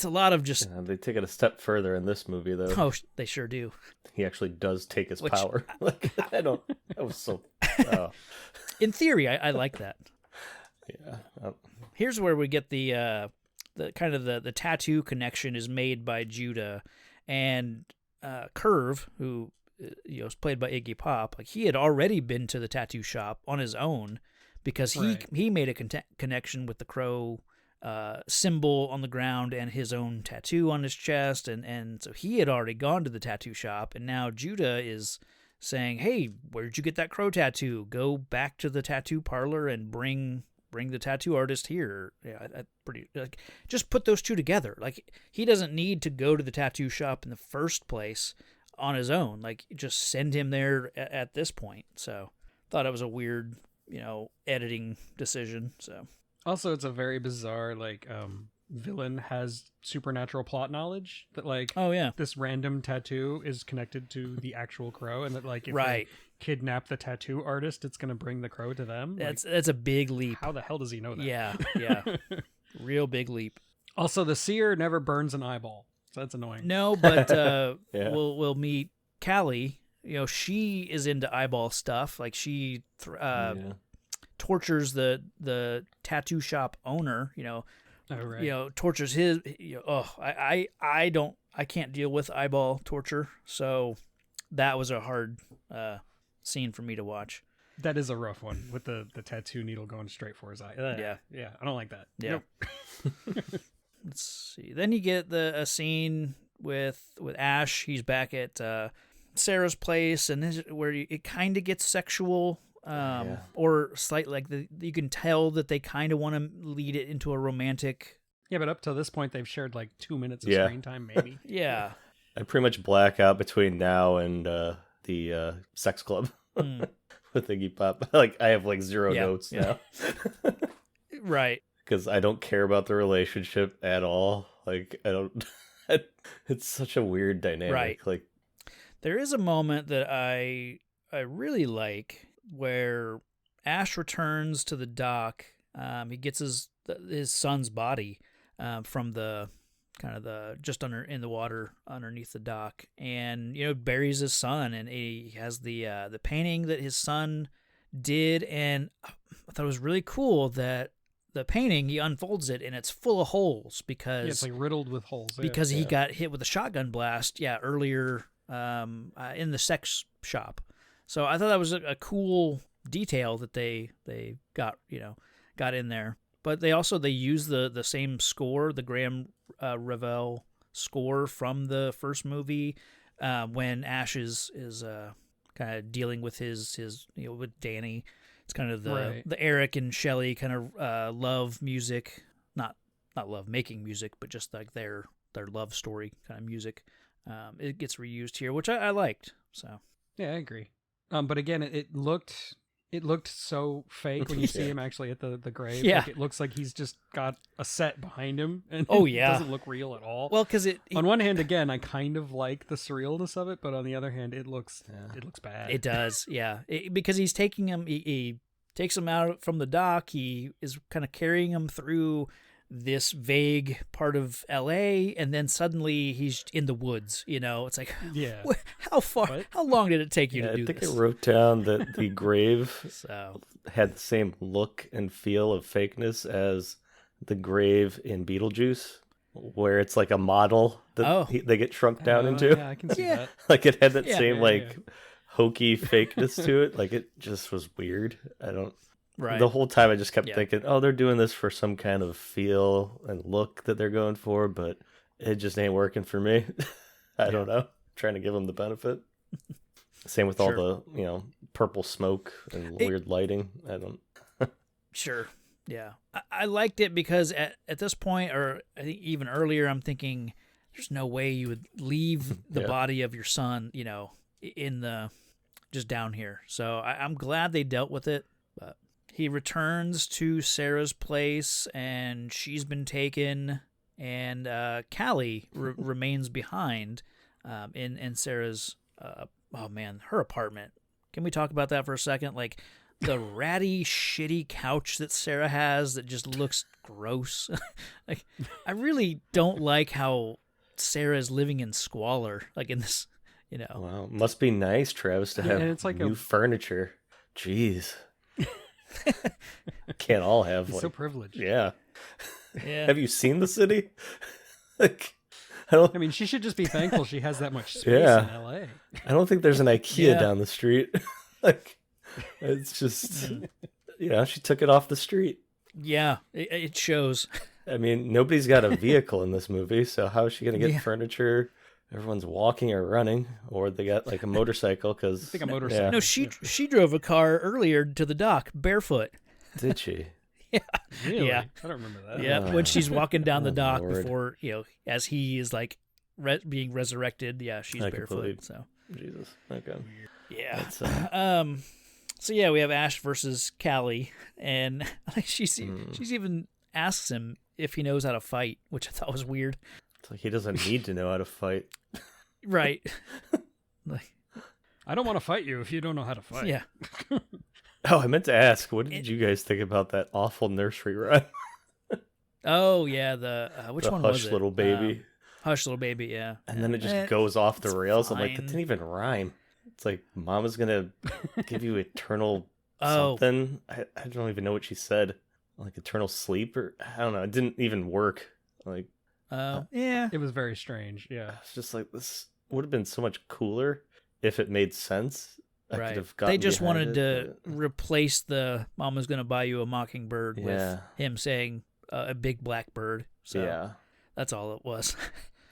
a lot of just. Yeah, they take it a step further in this movie, though. Oh, they sure do. He actually does take his Which- power. That was so. In theory, I like that. Yeah. Here's where we get the kind of the tattoo connection is made by Judah and Curve, who is played by Iggy Pop. Like he had already been to the tattoo shop on his own because Right. he made a connection with the crow symbol on the ground and his own tattoo on his chest, and so he had already gone to the tattoo shop, and now Judah is saying, "Hey, where did you get that crow tattoo? Go back to the tattoo parlor and bring the tattoo artist here." Yeah, pretty like just put those two together. Like he doesn't need to go to the tattoo shop in the first place on his own. Like just send him there at this point. So thought it was a weird, editing decision. So Also, it's a very bizarre villain has supernatural plot knowledge that oh yeah, this random tattoo is connected to the actual crow, and that if right. they kidnap the tattoo artist, it's going to bring the crow to them. That's a big leap. How the hell does he know that? Yeah, real big leap. Also, the seer never burns an eyeball, so that's annoying. No, but Yeah. we'll meet Callie. She is into eyeball stuff. Like she Yeah. tortures the tattoo shop owner. Oh, right. Tortures his. I can't deal with eyeball torture. So that was a hard scene for me to watch. That is a rough one with the tattoo needle going straight for his eye. Yeah, I don't like that. Yeah. Nope. Let's see. Then you get a scene with Ash. He's back at Sarah's place, and where it kind of gets sexual, or slightly you can tell that they kind of want to lead it into a romantic. Yeah, but up to this point, they've shared 2 minutes of Yeah. screen time, maybe. Yeah. I pretty much black out between now and the sex club with Iggy Pop. I have 0 Yeah, notes yeah. now. Right. Because I don't care about the relationship at all. I don't. It's such a weird dynamic. Right. There is a moment that I really like where Ash returns to the dock. He gets his son's body from the kind of the just in the water underneath the dock, and buries his son, and he has the painting that his son did, and I thought it was really cool that the painting, he unfolds it and it's full of holes because It's riddled with holes. because he got hit with a shotgun blast earlier in the sex shop. So I thought that was a cool detail that they got in there. But they use the same score, the Graham Revell score from the first movie, when Ash is kind of dealing with his with Danny. It's kind of the Eric and Shelley kind of love music, not love making music, but just their love story kind of music. It gets reused here, which I liked. So yeah, I agree. But again, it looked so fake when you see him actually at the grave. Yeah. It looks like he's just got a set behind him, and Oh, it yeah. doesn't look real at all. well, because on one hand, again, I kind of like the surrealness of it, but on the other hand, it looks bad. it does, yeah, because he's taking him. He takes him out from the dock. He is kind of carrying him through this vague part of LA, and then suddenly he's in the woods. It's like, Yeah. how far? What? How long did it take you Yeah, to do I think this? I wrote down that the grave So had the same look and feel of fakeness as the grave in Beetlejuice, where it's like a model that they get shrunk down into. Yeah, I can see Yeah. that. It had that Yeah. same Yeah. hokey fakeness to it. It just was weird. right, The whole time I just kept Yeah. thinking, oh, they're doing this for some kind of feel and look that they're going for, but it just ain't working for me. I don't know. Trying to give them the benefit. Same with Sure. all the, purple smoke and weird lighting. I don't. Sure. Yeah. I liked it because at this point, or I think even earlier, I'm thinking there's no way you would leave the Yeah. body of your son, in the just down here. So I'm glad they dealt with it. But he returns to Sarah's place, and she's been taken, and Callie remains behind in Sarah's her apartment. Can we talk about that for a second? The ratty, shitty couch that Sarah has that just looks gross. I really don't like how Sarah is living in squalor, in this, Wow. Must be nice, Travis, to Yeah, have and it's new furniture. Jeez. Can't all have He's so privileged. Yeah. Yeah. Have you seen the city? I don't. I mean, she should just be thankful she has that much space Yeah. in LA. I don't think there's an IKEA Yeah. down the street. It's just, she took it off the street. Yeah, it shows. I mean, nobody's got a vehicle in this movie, so how is she gonna get Yeah. furniture? Everyone's walking or running, or they got like a motorcycle. Because I think a motorcycle. No, she drove a car earlier to the dock barefoot. did she? Really? Yeah. I don't remember that. Yeah, when she's walking down the Oh, dock Lord. before, as he is like being resurrected. Yeah, she's I barefoot. completely- So Jesus. Okay. yeah. That's, So yeah, we have Ash versus Callie, and she's Hmm. even asks him if he knows how to fight, which I thought was weird. it's like he doesn't need to know how to fight. Right. Like, I don't want to fight you if you don't know how to fight. yeah. Oh, I meant to ask, what did you guys think about that awful nursery rhyme? Oh yeah, the which the one Hush was it? Little Baby. Hush Little Baby. Yeah. And then it just Eh, goes off the it's rails. I'm like, that fine. didn't even rhyme. It's like Mama's gonna give you eternal Oh. something. I don't even know what she said. Like eternal sleep, or I don't know. It didn't even work. Like Yeah. It was very strange. Yeah. it's just like this would have been so much cooler if it made sense. I could Right. have They gotten just behind wanted to it, but- replace the "Mama's gonna buy you a mockingbird" Yeah. with him saying a big black bird. So yeah, that's all it was.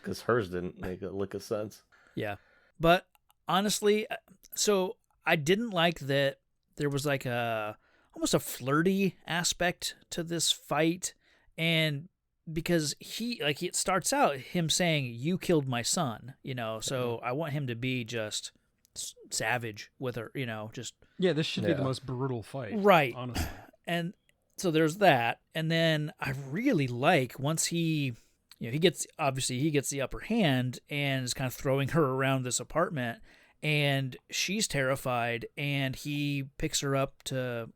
because hers didn't make a lick of sense. Yeah. But honestly, so I didn't like that there was like almost a flirty aspect to this fight, and because it starts out him saying you killed my son, so I want him to be just savage with her, just Yeah, this should be the Yeah. most brutal fight. right. Honestly. And so there's that, and then I really like once he gets the upper hand and is kind of throwing her around this apartment, and she's terrified, and he picks her up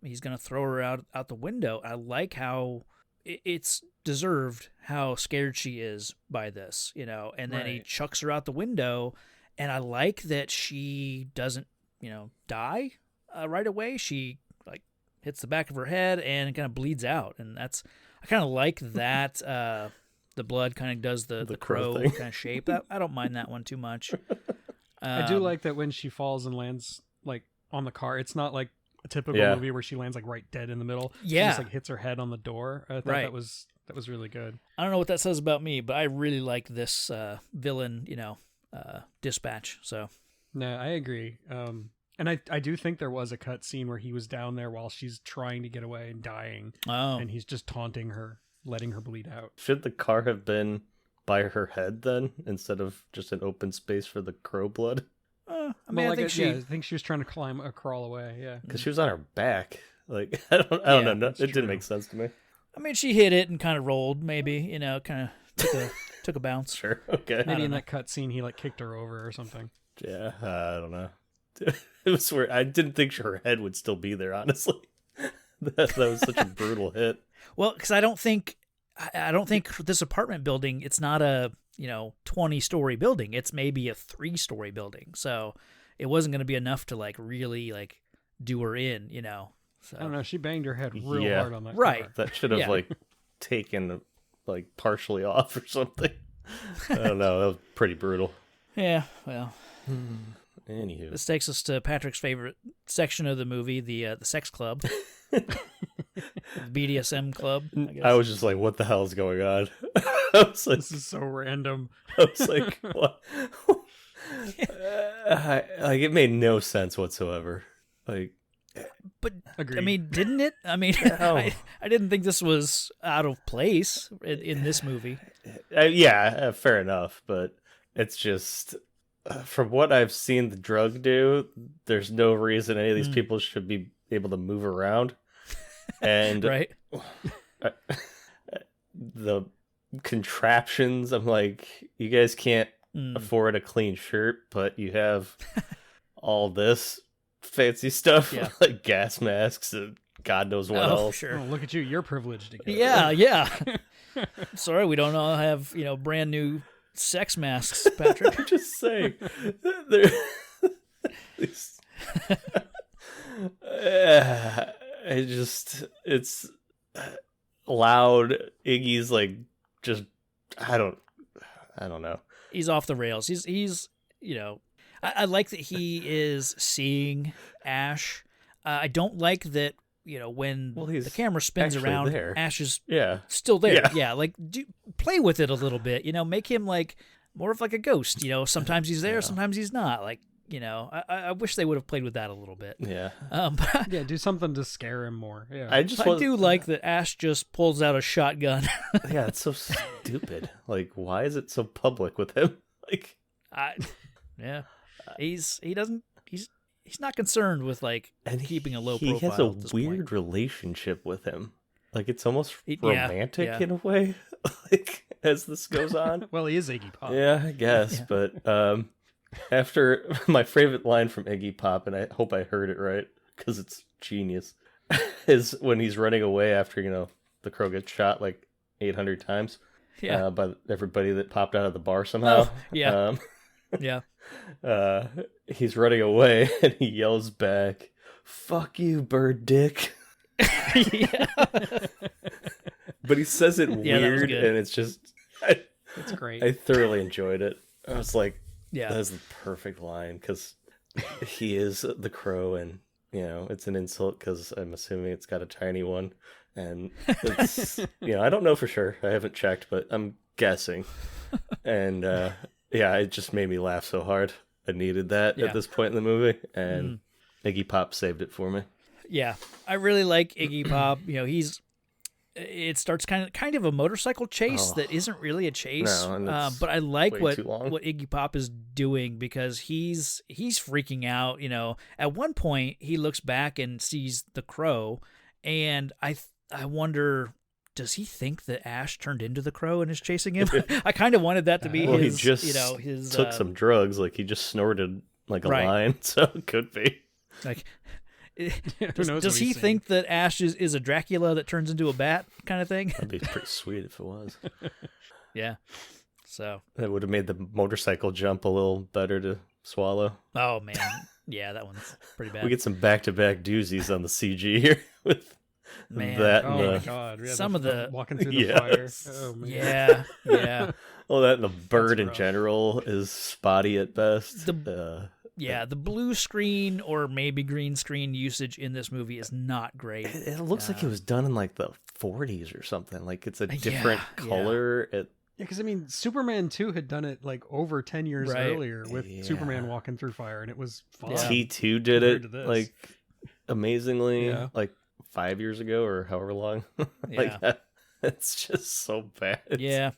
he's gonna throw her out the window. I like how it's deserved how scared she is by this, and then he Right. chucks her out the window, and I like that she doesn't die right away. She like hits the back of her head and kind of bleeds out, and I kind of like that. The blood kind of does the crow crow thing. kind of shape. I don't mind that one too much. I do Um, like that when she falls and lands like on the car. It's not like a typical Yeah. movie where she lands like right dead in the middle. She Yeah. just like hits her head on the door. I thought Right. that was really good. I don't know what that says about me, but I really like this villain, Dispatch. So No, I agree. And I do think there was a cut scene where he was down there while she's trying to get away and dying, and he's just taunting her, letting her bleed out. Should the car have been by her head then, instead of just an open space for the crow blood? I mean, Well, I like, think she. I think she was trying to crawl away. Yeah. Because she was on her back. Like I don't Yeah, know. that's It didn't true. make sense to me. I mean, she hit it and kind of rolled, maybe, kind of took a bounce. Sure. Okay. Maybe don't in know. that cut scene he like kicked her over or something. Yeah. I don't know. It was weird. I didn't think her head would still be there. Honestly, that was such a brutal hit. Well, because I don't think this apartment building. It's not a 20-story building. It's maybe a 3-story building. So it wasn't going to be enough to like really like do her in. So I don't know. She banged her head real Yeah. hard on that Right. car. That should have Yeah. like taken like partially off or something. I don't know. That was pretty brutal. Yeah. Well, Anywho, this takes us to Patrick's favorite section of the movie, the sex club, the BDSM club. I guess. I was just like, "What the hell is going on?" I was like, This is so random. I was like, "What?" Like it made no sense whatsoever. Like, But Agreed. I mean, didn't it? I mean, No. I didn't think this was out of place in this movie. yeah, fair enough, but it's just from what I've seen the drug do, there's no reason any of these people should be able to move around. And Right? the contraptions, I'm like, you guys can't Mm. afford a clean shirt, but you have all this fancy stuff, Yeah. like gas masks and God knows what Oh, else. sure. Oh, look at you. You're privileged to get it. Yeah, yeah. Sorry, we don't all have brand new sex masks, Patrick. I'm just saying. There, it's loud. Iggy's like, just, I don't know. He's off the rails. He's I like that he is seeing Ash. I don't like that when Well, the he's camera spins actually around, there. Ash is Yeah. still there. Yeah. Yeah, like play with it a little bit. Make him like more of like a ghost. Sometimes he's there, sometimes he's not. Like I wish they would have played with that a little bit. Yeah. But Yeah, do something to scare him more. Yeah. I just I do like that Ash just pulls out a shotgun. Yeah, it's so stupid. Like, why is it so public with him? Like, He's not concerned with like and keeping a low he profile. has a at this weird point. relationship with him. Like, it's almost Yeah, romantic yeah. in a way. Like, as this goes on. Well, he is Iggy Pop. Yeah, I guess. Yeah. But after my favorite line from Iggy Pop, and I hope I heard it right because it's genius, is when he's running away after the crow gets shot like 800 times Yeah. by everybody that popped out of the bar somehow. Oh, yeah. Yeah. He's running away and he yells back, "Fuck you, bird dick." Yeah. But he says it Yeah, that was weird, good. and it's just It's great. I thoroughly enjoyed it. I was like, Yeah. that is the perfect line because he is the crow, and it's an insult because I'm assuming it's got a tiny one, and it's I don't know for sure. I haven't checked, but I'm guessing. And it just made me laugh so hard. I needed that Yeah. at this point in the movie, and Iggy Pop saved it for me. Yeah, I really like Iggy Pop. It starts kind of a motorcycle chase that isn't really a chase. No, and it's but I like way what too long. Iggy Pop is doing because he's freaking out. At one point he looks back and sees the crow, and I wonder, does he think that Ash turned into the crow and is chasing him? I kind of wanted that to be Well, his. he just his took some drugs, like he just snorted like a Right. lion, so it could be. like. Who Does, knows does what he he's think that Ash is a Dracula that turns into a bat kind of thing? That'd be pretty sweet if it was. Yeah. So. That would have made the motorcycle jump a little better to swallow. Oh man. Yeah, that one's pretty bad. We get some back-to-back doozies on the CG here with Man. that Oh and my the god! Yeah, Some of the- walking through the Yes. fire. Oh man. Yeah. Yeah. well, that and the bird in rough. general is spotty at best. Yeah. The blue screen or maybe green screen usage in this movie is not great. It looks like it was done in like the 40s or something. Like it's a Yeah, different yeah. color. Yeah, because Superman 2 had done it like over 10 years Right. earlier with Yeah. Superman walking through fire, and it was fun. Yeah. T2 did Compared to it this. like amazingly, Yeah. like 5 years ago or however long. Yeah. It's just so bad. Yeah.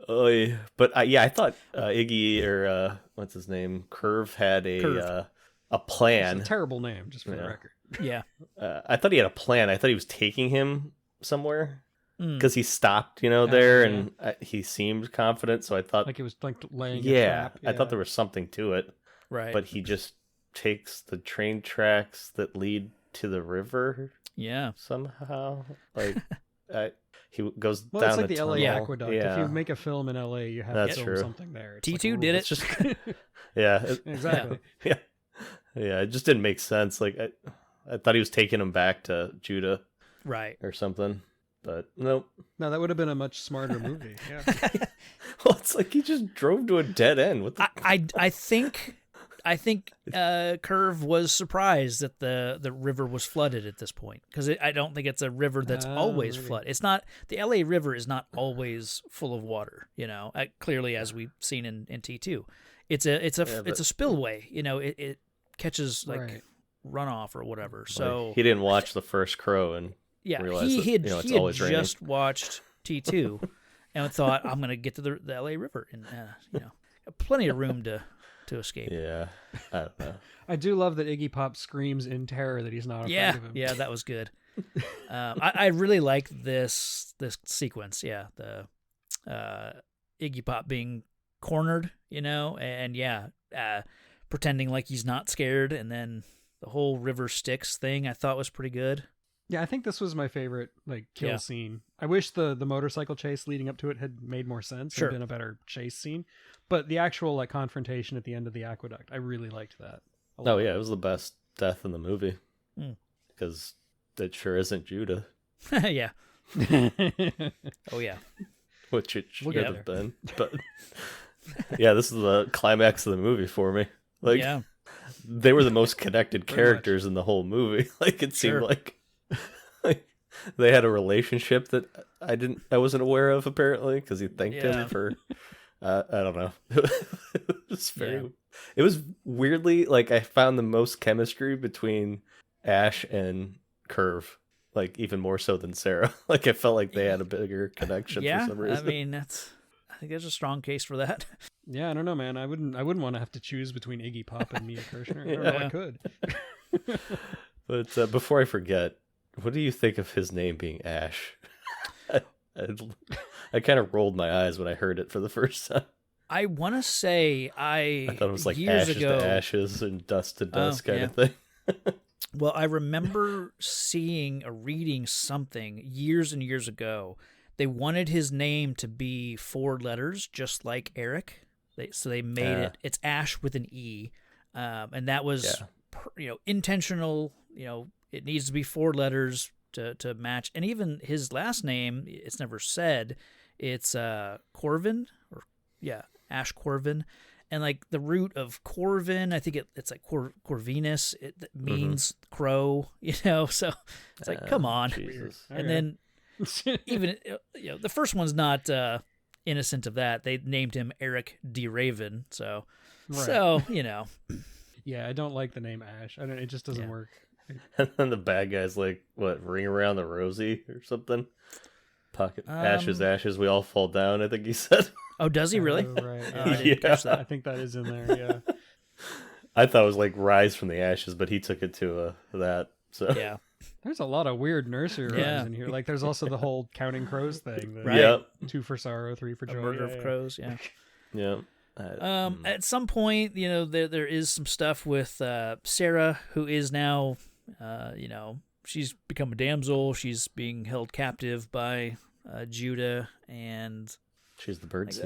Oy. But I thought Iggy or what's his name, Curve had Curve. a It's plan. a terrible name, just for the Yeah. record. Yeah. I thought he had a plan. I thought he was taking him somewhere Mm. because he stopped, there, yeah. and he seemed confident. So I thought, Like it was like laying a yeah, trap. I thought there was something to it. Right. But he just takes the train tracks that lead to the river yeah. somehow. Like he goes Well, down it's like the the LA tunnel. Aqueduct. Yeah. If you make a film in LA, you have That's to film true. something there. It's T2 like a did rule. it. It's just yeah, Exactly. yeah, it just didn't make sense. Like I thought he was taking him back to Judah Right. or something, but nope. No, that would have been a much smarter movie. Yeah. Well, it's like he just drove to a dead end. What the? I think Curve was surprised that the river was flooded at this point because I don't think it's a river that's always really? flooded. It's not, the LA River is not always full of water. Clearly as we've seen in T2, it's a spillway. It catches like Right. runoff or whatever. Like, So he didn't watch the first Crow and yeah, realize he that, had it's he had always raining. just watched T2 and thought, I'm gonna get to the LA River and plenty of room to escape. Yeah, I don't know. I do love that Iggy Pop screams in terror that he's not afraid Yeah, of him. yeah, that was good. I really like this sequence. Yeah, the Iggy Pop being cornered, and pretending like he's not scared, and then the whole river Styx thing I thought was pretty good. Yeah, I think this was my favorite kill Yeah. scene. I wish the motorcycle chase leading up to it had made more sense Sure. and been a better chase scene. But the actual confrontation at the end of the aqueduct, I really liked that. a Oh lot. yeah, it was the best death in the movie Mm. because it sure isn't Judah, Yeah. Oh yeah. which it should We'll get have been. But yeah, this is the climax of the movie for me. Like Yeah. they were the most connected Pretty much. characters in the whole movie. Like it seemed Sure. like Like, they had a relationship that I wasn't aware of, apparently, because he thanked Yeah. him for I don't know. It was it was weirdly like I found the most chemistry between Ash and Curve, like even more so than Sarah. Like I felt like they had a bigger connection for some reason. I mean, I think there's a strong case for that. Yeah, I don't know, man. I wouldn't want to have to choose between Iggy Pop and Mia Kirshner. I don't know if I could. But before I forget, what do you think of his name being Ash? I kind of rolled my eyes when I heard it for the first time. I want to say I thought it was like years ashes ago, to ashes and dust to dust kind yeah. of thing. Well, I remember seeing or reading something years and years ago. They wanted his name to be 4 letters, just like Eric. So they made it's Ash with an E, and that was intentional. It needs to be 4 letters to match. And even his last name, it's never said. It's Corvin, Ash Corvin. And like the root of Corvin, I think it's like Corvinus. It means crow, so it's like, come on. Jesus. And then even the first one's not innocent of that. They named him Eric D. Raven, so Yeah, I don't like the name Ash. It just doesn't work. And then the bad guy's like, what, ring around the rosy or something? Pocket ashes, ashes, we all fall down, I think he said. Oh, does he really? Oh, right. I didn't catch that. I think that is in there, yeah. I thought it was like rise from the ashes, but he took it to that. So Yeah. There's a lot of weird nursery rhymes Yeah. in here. Like there's also the whole counting crows thing. Right. Yep. 2 for sorrow, 3 for A joy. murder Yeah, of crows, yeah. Yep. At some point, there is some stuff with Sarah, who is now, she's become a damsel. She's being held captive by Judah, and She's the bird seed.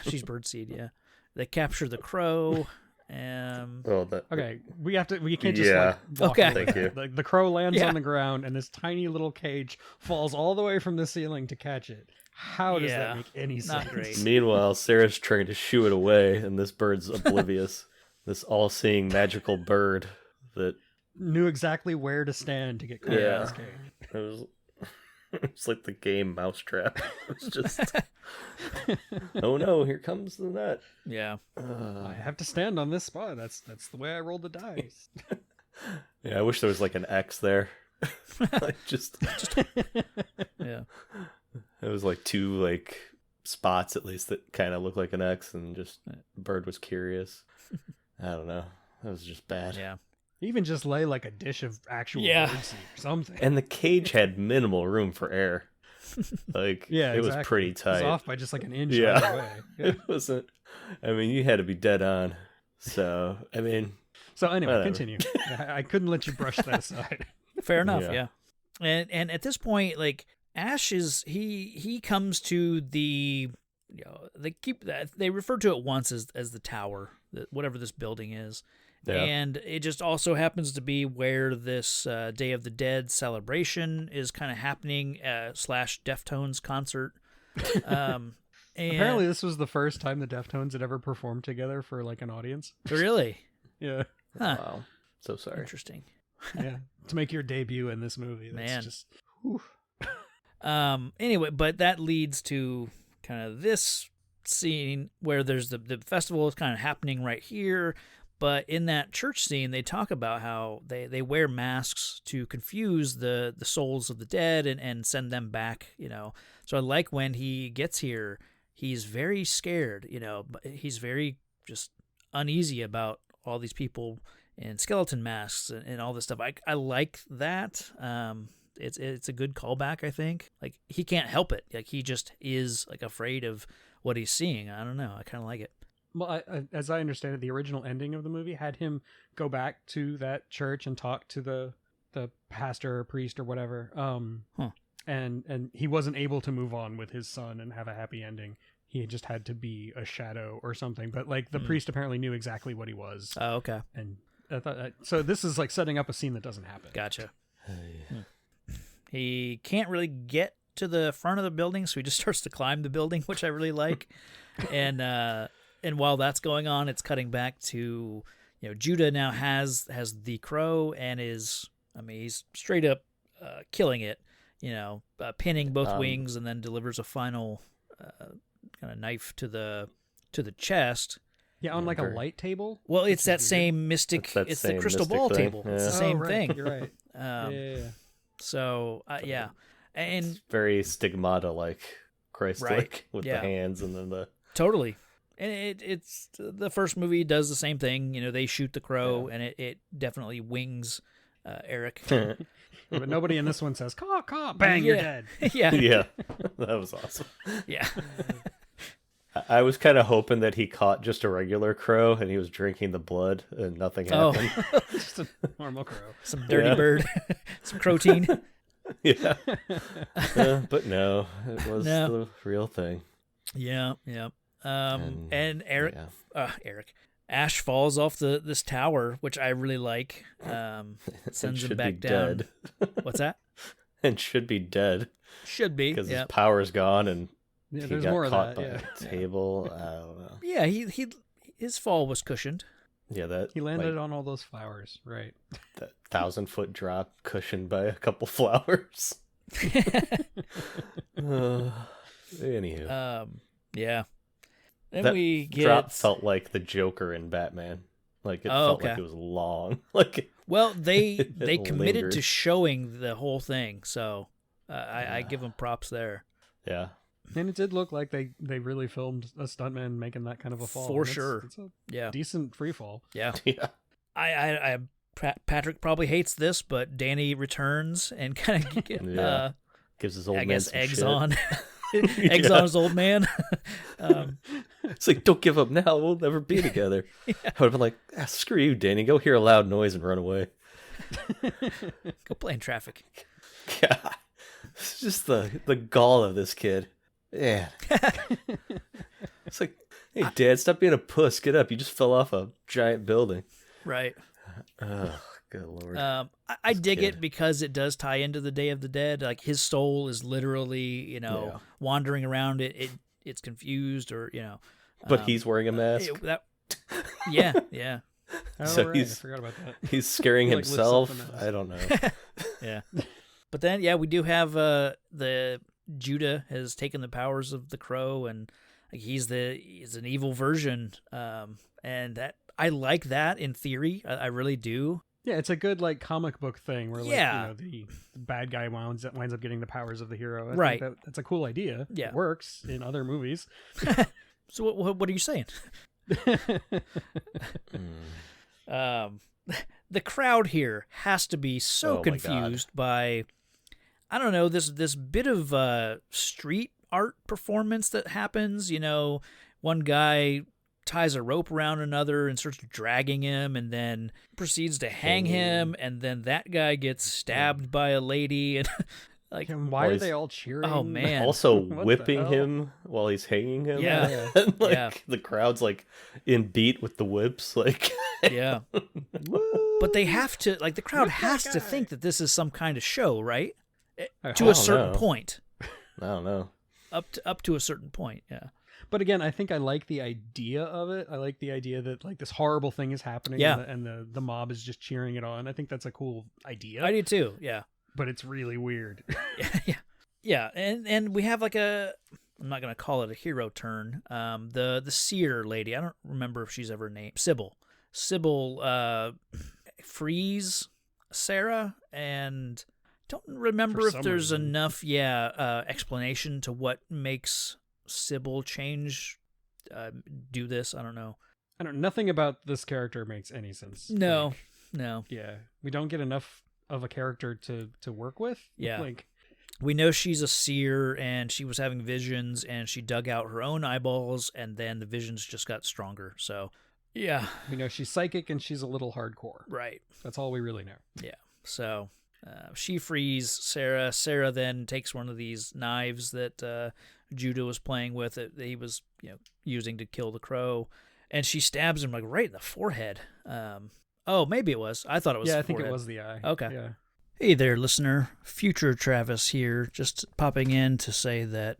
she's birdseed. Yeah, they capture the crow. Okay, we can't just walk Okay. away. Thank you. The crow lands Yeah. on the ground, and this tiny little cage falls all the way from the ceiling to catch it. How does that make any sense? Not great. Meanwhile, Sarah's trying to shoo it away, and this bird's oblivious. This all-seeing magical bird that Knew exactly where to stand to get caught in this cage. it was. It's like the game Mousetrap. It's just, oh no, here comes the nut. Yeah. I have to stand on this spot. That's the way I rolled the dice. Yeah, I wish there was like an X there. Like just Yeah. it was like 2 like spots at least that kind of looked like an X, and just the bird was curious. I don't know. That was just bad. Yeah. Even just lay like a dish of actual Yeah. birdseed or something. And the cage had minimal room for air. Like Yeah, it was exactly. pretty It was tight. off by just like an inch Yeah. either way. Yeah. It wasn't. I mean, you had to be dead on. So I mean, So anyway, Whatever. continue. I couldn't let you brush that aside. Fair enough. Yeah. Yeah. And at this point, like Ash is he comes to the they refer to it once as the tower, whatever this building is. Yeah. And it just also happens to be where this Day of the Dead celebration is kind of happening / Deftones concert. And Apparently, this was the first time the Deftones had ever performed together for like an audience. really, Yeah, huh. wow. So sorry. Interesting. yeah. To make your debut in this movie, that's Man. just. Whew. Anyway, but that leads to kind of this scene where there's the festival is kind of happening right here. But in that church scene, they talk about how they wear masks to confuse the souls of the dead and send them back, So I like when he gets here, he's very scared, but he's very just uneasy about all these people in skeleton masks and all this stuff. I like that. It's a good callback, I think. Like, he can't help it. Like, he just is like afraid of what he's seeing. I don't know. I kind of like it. Well, as I understand it, the original ending of the movie had him go back to that church and talk to the pastor or priest or whatever. And he wasn't able to move on with his son and have a happy ending. He just had to be a shadow or something. But like the priest apparently knew exactly what he was. Oh, okay. And I thought so. This is like setting up a scene that doesn't happen. Gotcha. He can't really get to the front of the building, so he just starts to climb the building, which I really like. And while that's going on, it's cutting back to Judah now has the crow and he's straight up killing it, pinning both Um, wings, and then delivers a final kind of knife to the chest. Yeah, on Yeah, like a very- light table. Well, Which it's is that weird. same mystic. It's that It's the same crystal mystic ball thing, table. It's the yeah. same right. thing. You're right. Um, yeah. So yeah, and Very stigmata like, Christ-like, Right, with yeah. the hands and then the. totally. And it's the first movie does the same thing. They shoot the crow, and it definitely wings Eric. But nobody in this one says caw caw, bang, you're Yeah. dead. yeah, Yeah, that was awesome. yeah, I was kind of hoping that he caught just a regular crow and he was drinking the blood and nothing Oh. happened. Just a normal crow. some dirty Yeah. bird, some protein. Yeah. But no, it was No. the real thing. Yeah, yeah. And Eric, Yeah. Ash falls off this tower, which I really like. And Sends him should back be down. dead. What's that? And should be dead Should be. because Yeah, his power's gone and Yeah, he there's got more of caught that. by Yeah. a table. I don't know. yeah. His fall was cushioned. Yeah, that He landed like, on all those flowers, right? that 1,000-foot drop cushioned by a couple flowers. Anywho, Yeah. Then that we get drop felt like the Joker in Batman. Like it Oh, felt okay. like it was long. Like well, they It committed to lingered. showing the whole thing, so I give them props there yeah, And it did look like they really filmed a stuntman making that kind of a fall. For And sure. It's a Yeah, decent free fall. yeah. yeah. Patrick probably hates this, but Danny returns and kind of Yeah. Gives his old I man guess some eggs shit. on eggs Yeah. on his old man. It's like, don't give up now. We'll never be together. I would have been like, screw you, Danny. Go hear a loud noise and run away. Go play in traffic. God, it's just the gall of this kid. Yeah. It's like, hey, Dad, stop being a puss. Get up. You just fell off a giant building. Right. Oh, good lord. I dig kid. it because it does tie into the Day of the Dead. Like his soul is literally, Yeah. wandering around. It's confused, or But he's wearing a mask. Yeah, yeah, Oh, So right. he's- I forgot about that. He's scaring He, like, lifts up himself. the mask. I don't know. yeah. But then, yeah, we do have the Judah has taken the powers of the crow, and like he's an evil version. And that I like that in theory. I really do. Yeah, it's a good like comic book thing where like Yeah. the bad guy winds up getting the powers of the hero. I Right. think that's a cool idea. Yeah. It works in other movies. So what are you saying? The crowd here has to be so Oh my God. confused by, I don't know, this bit of street art performance that happens. One guy ties a rope around another and starts dragging him, and then proceeds to hang him, and then that guy gets stabbed by a lady, and like, And why Well, are he's- they all cheering? oh man, Also What the whipping hell? him while he's hanging him. Yeah. And, like, Yeah. the crowd's like in beat with the whips. Like, yeah. But they have to, like, the crowd Whip that has to guy. think that this is some kind of show, right? I To hope. a certain know. point. I don't know. Up to a certain point, yeah. But again, I think I like the idea of it. I like the idea that like this horrible thing is happening, Yeah. and the mob is just cheering it on. I think that's a cool idea. I do too, yeah. But it's really weird. Yeah. Yeah, and we have like I'm not gonna call it a hero turn. The seer lady, I don't remember if she's ever named Sybil. Sybil frees Sarah, and don't remember For if some there's reason. enough explanation to what makes Sybil change do this. I don't know. I don't. Nothing about this character makes any sense. No. Like, No. yeah, we don't get enough of a character to work with. Yeah. Like, We know she's a seer, and she was having visions, and she dug out her own eyeballs, and then the visions just got stronger. So, yeah, we know she's psychic and she's a little hardcore. right. That's all we really know. Yeah. So she frees Sarah. Sarah then takes one of these knives that Judah was playing with, that he was using to kill the crow, and she stabs him like right in the forehead. Oh, maybe it was. I thought it was. Yeah, the I think it forehead. was the eye. Okay. Yeah. Hey there, listener. Future Travis here, just popping in to say that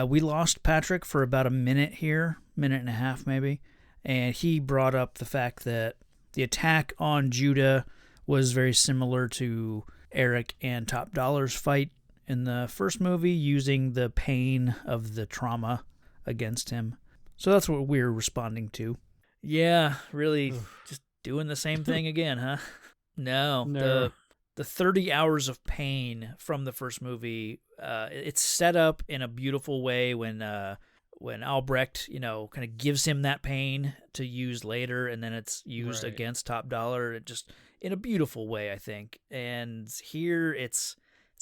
we lost Patrick for about a minute here, minute and a half maybe, and he brought up the fact that the attack on Judah was very similar to Eric and Top Dollar's fight in the first movie using the pain of the trauma against him. So that's what we're responding to. Yeah, really just doing the same thing again, huh? No. The 30 hours of pain from the first movie, it's set up in a beautiful way when Albrecht, kind of gives him that pain to use later, and then it's used against Top Dollar. It just in a beautiful way, I think. And here it's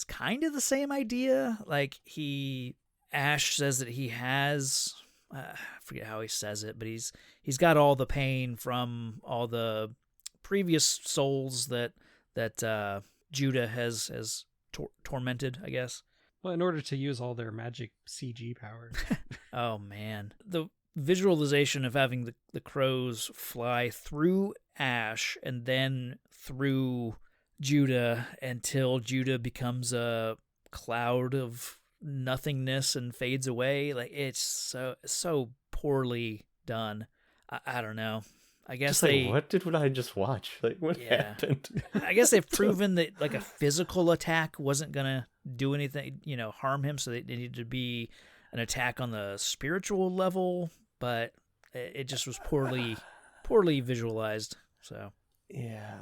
kind of the same idea. Like Ash says that he has, I forget how he says it, but he's got all the pain from all the previous souls that Judah has tormented, I guess. Well, in order to use all their magic CG powers. Oh, man. The visualization of having the crows fly through Ash and then through Judah until Judah becomes a cloud of nothingness and fades away. Like, it's so poorly done. I don't know. I guess what did I just watch? Like, what happened? I guess they've proven that like a physical attack wasn't gonna do anything, harm him. So they needed to be an attack on the spiritual level, but it just was poorly visualized. So yeah,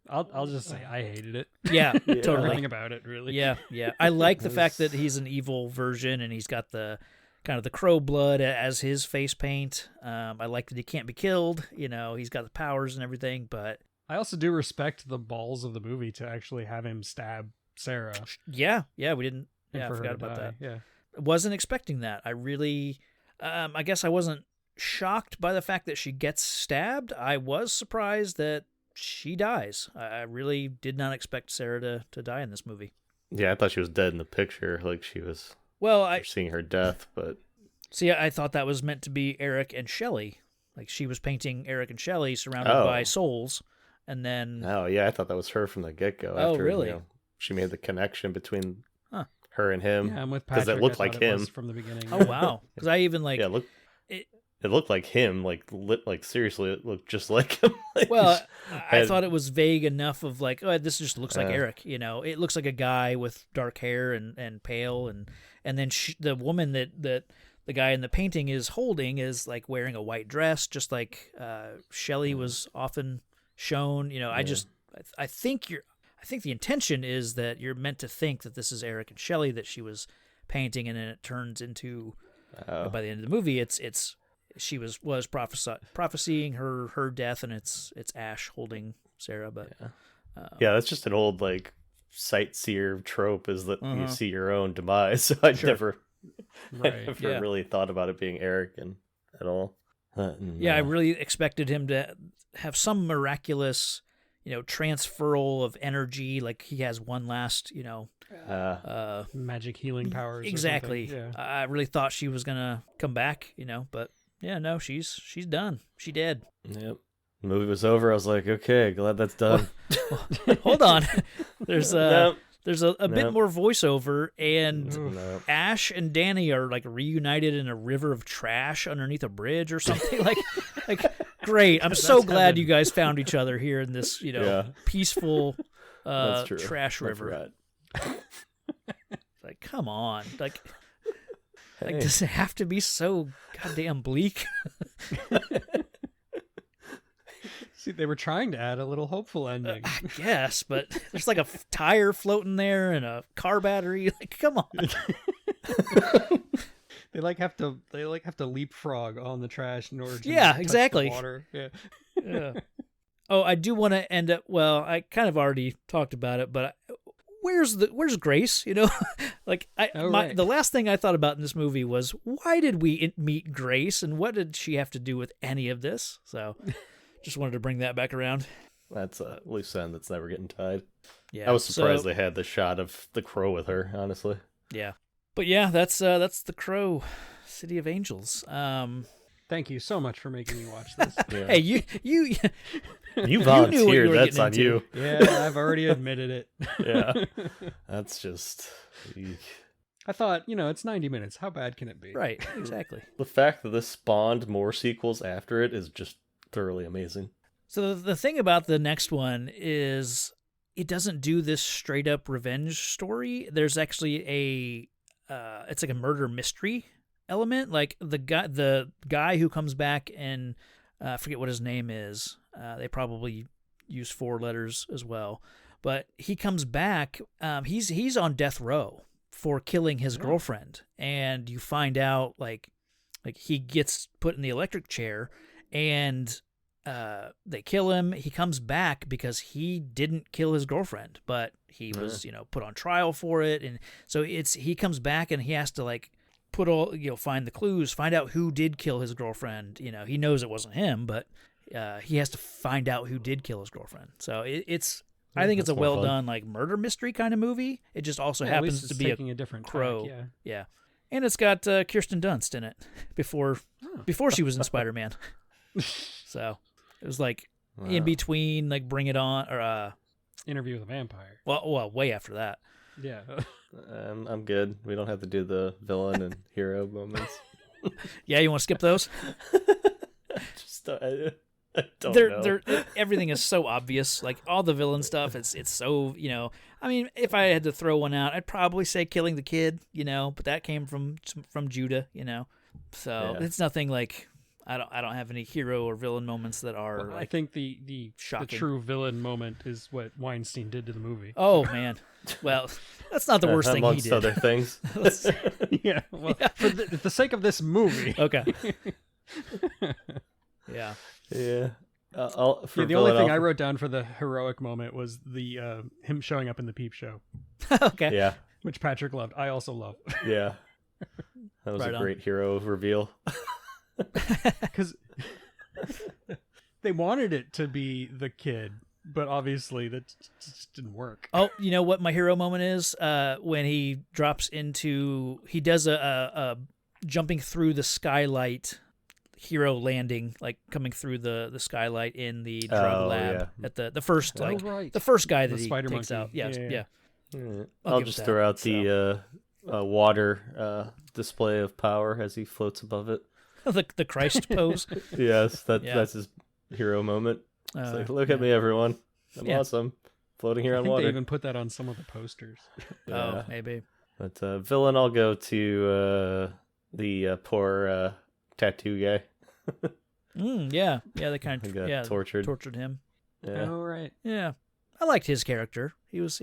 I'll just say I hated it. Yeah, totally. Everything about it, really. Yeah. I like the fact that he's an evil version and he's got the kind of the crow blood as his face paint. I like that he can't be killed. He's got the powers and everything, but I also do respect the balls of the movie to actually have him stab Sarah. Yeah, we didn't. Yeah, I forgot about that. Yeah, wasn't expecting that. I really, I guess I wasn't shocked by the fact that she gets stabbed. I was surprised that she dies. I really did not expect Sarah to die in this movie. Yeah, I thought she was dead in the picture, like she was. Well, seeing her death, but see, I thought that was meant to be Eric and Shelley. Like she was painting Eric and Shelley surrounded by souls, and then. Oh yeah, I thought that was her from the get-go. Oh really? She made the connection between her and him. Yeah, I'm with Patrick. Because it looked like him from the beginning. Oh wow! Because I even like. Yeah, it looked like him. Like seriously, it looked just like him. Well, I thought it was vague enough of like, oh, this just looks like Eric. It looks like a guy with dark hair and pale, and then the woman that the guy in the painting is holding is like wearing a white dress, just like Shelley was often shown. I think the intention is that you're meant to think that this is Eric and Shelley that she was painting, and then it turns into by the end of the movie, it's she was prophesying her death, and it's Ash holding Sarah. But yeah, that's just an old like sightseer trope, is that you see your own demise. So I never really thought about it being Eric at all. Yeah, I really expected him to have some miraculous, transferal of energy, like he has one last, magic healing powers. Exactly. Yeah. I really thought she was gonna come back, but yeah, no, she's done. She did. Yep. The movie was over. I was like, okay, glad that's done. Hold on. There's a bit more voiceover, and Ash and Danny are like reunited in a river of trash underneath a bridge or something. like great. I'm so glad you guys found each other here in this, peaceful trash river. Like, come on. Like does it have to be so goddamn bleak? See, they were trying to add a little hopeful ending. I guess, but there's like a tire floating there and a car battery. Like, come on. They have to leapfrog on the trash in order to touch exactly. the water. Yeah. Oh, I do want to end up. Well, I kind of already talked about it, but where's Grace? The last thing I thought about in this movie was, why did we meet Grace, and what did she have to do with any of this? So, just wanted to bring that back around. That's a loose end that's never getting tied. Yeah, I was surprised they had the shot of the crow with her, honestly. Yeah, but yeah, that's the Crow, City of Angels. Thank you so much for making me watch this. Yeah. Hey, you volunteered. That's on you. Yeah, I've already admitted it. Yeah, that's just. I thought, it's 90 minutes. How bad can it be? Right, exactly. The fact that this spawned more sequels after it is just thoroughly amazing. So the thing about the next one is it doesn't do this straight up revenge story. There's actually it's like a murder mystery element. Like the guy who comes back and I forget what his name is. They probably use 4 letters as well, but he comes back. He's on death row for killing his girlfriend, and you find out like he gets put in the electric chair, and they kill him. He comes back because he didn't kill his girlfriend, but he was put on trial for it, and so he comes back and he has to like find the clues, find out who did kill his girlfriend. He knows it wasn't him, but he has to find out who did kill his girlfriend. So I think it's a well done like murder mystery kind of movie. It just also happens to be taking a different Crow. tack, Yeah. And it's got Kirsten Dunst in it before she was in Spider-Man. So it was like in between like Bring It On or Interview with a Vampire. well way after that. Yeah. I'm good. We don't have to do the villain and hero moments. Yeah, you want to skip those? Just I don't know. Everything is so obvious. Like all the villain stuff, it's so I mean, if I had to throw one out, I'd probably say killing the kid. But that came from Judah. So it's nothing like I don't have any hero or villain moments that are. Well, like, I think the true villain moment is what Weinstein did to the movie. Oh man, well that's not the worst thing he did. Amongst other things. Yeah. Well, for the sake of this movie. Okay. Yeah. Yeah. The only thing I wrote down for the heroic moment was the him showing up in the Peep Show. Okay. Yeah. Which Patrick loved. I also love. Yeah. That was Right a on. great hero reveal. Because they wanted it to be the kid, but obviously that just didn't work. Oh, you know what my hero moment is? When he does a jumping through the skylight hero landing, like coming through the skylight in the drug lab at the first right. the first guy that The he spider takes monkey. out. Yes, Yeah. I'll give just it throw that, out the water display of power as he floats above it. the Christ pose. Yes, Yeah. that's his hero moment. It's like, look yeah. at me, everyone. I'm Yeah. awesome. Floating here I on think water. they even put that on some of the posters. Oh, maybe. But villain, I'll go to the poor tattoo guy. Yeah, they kind He of got tortured. him. Yeah. Oh, right. Yeah, I liked his character. He was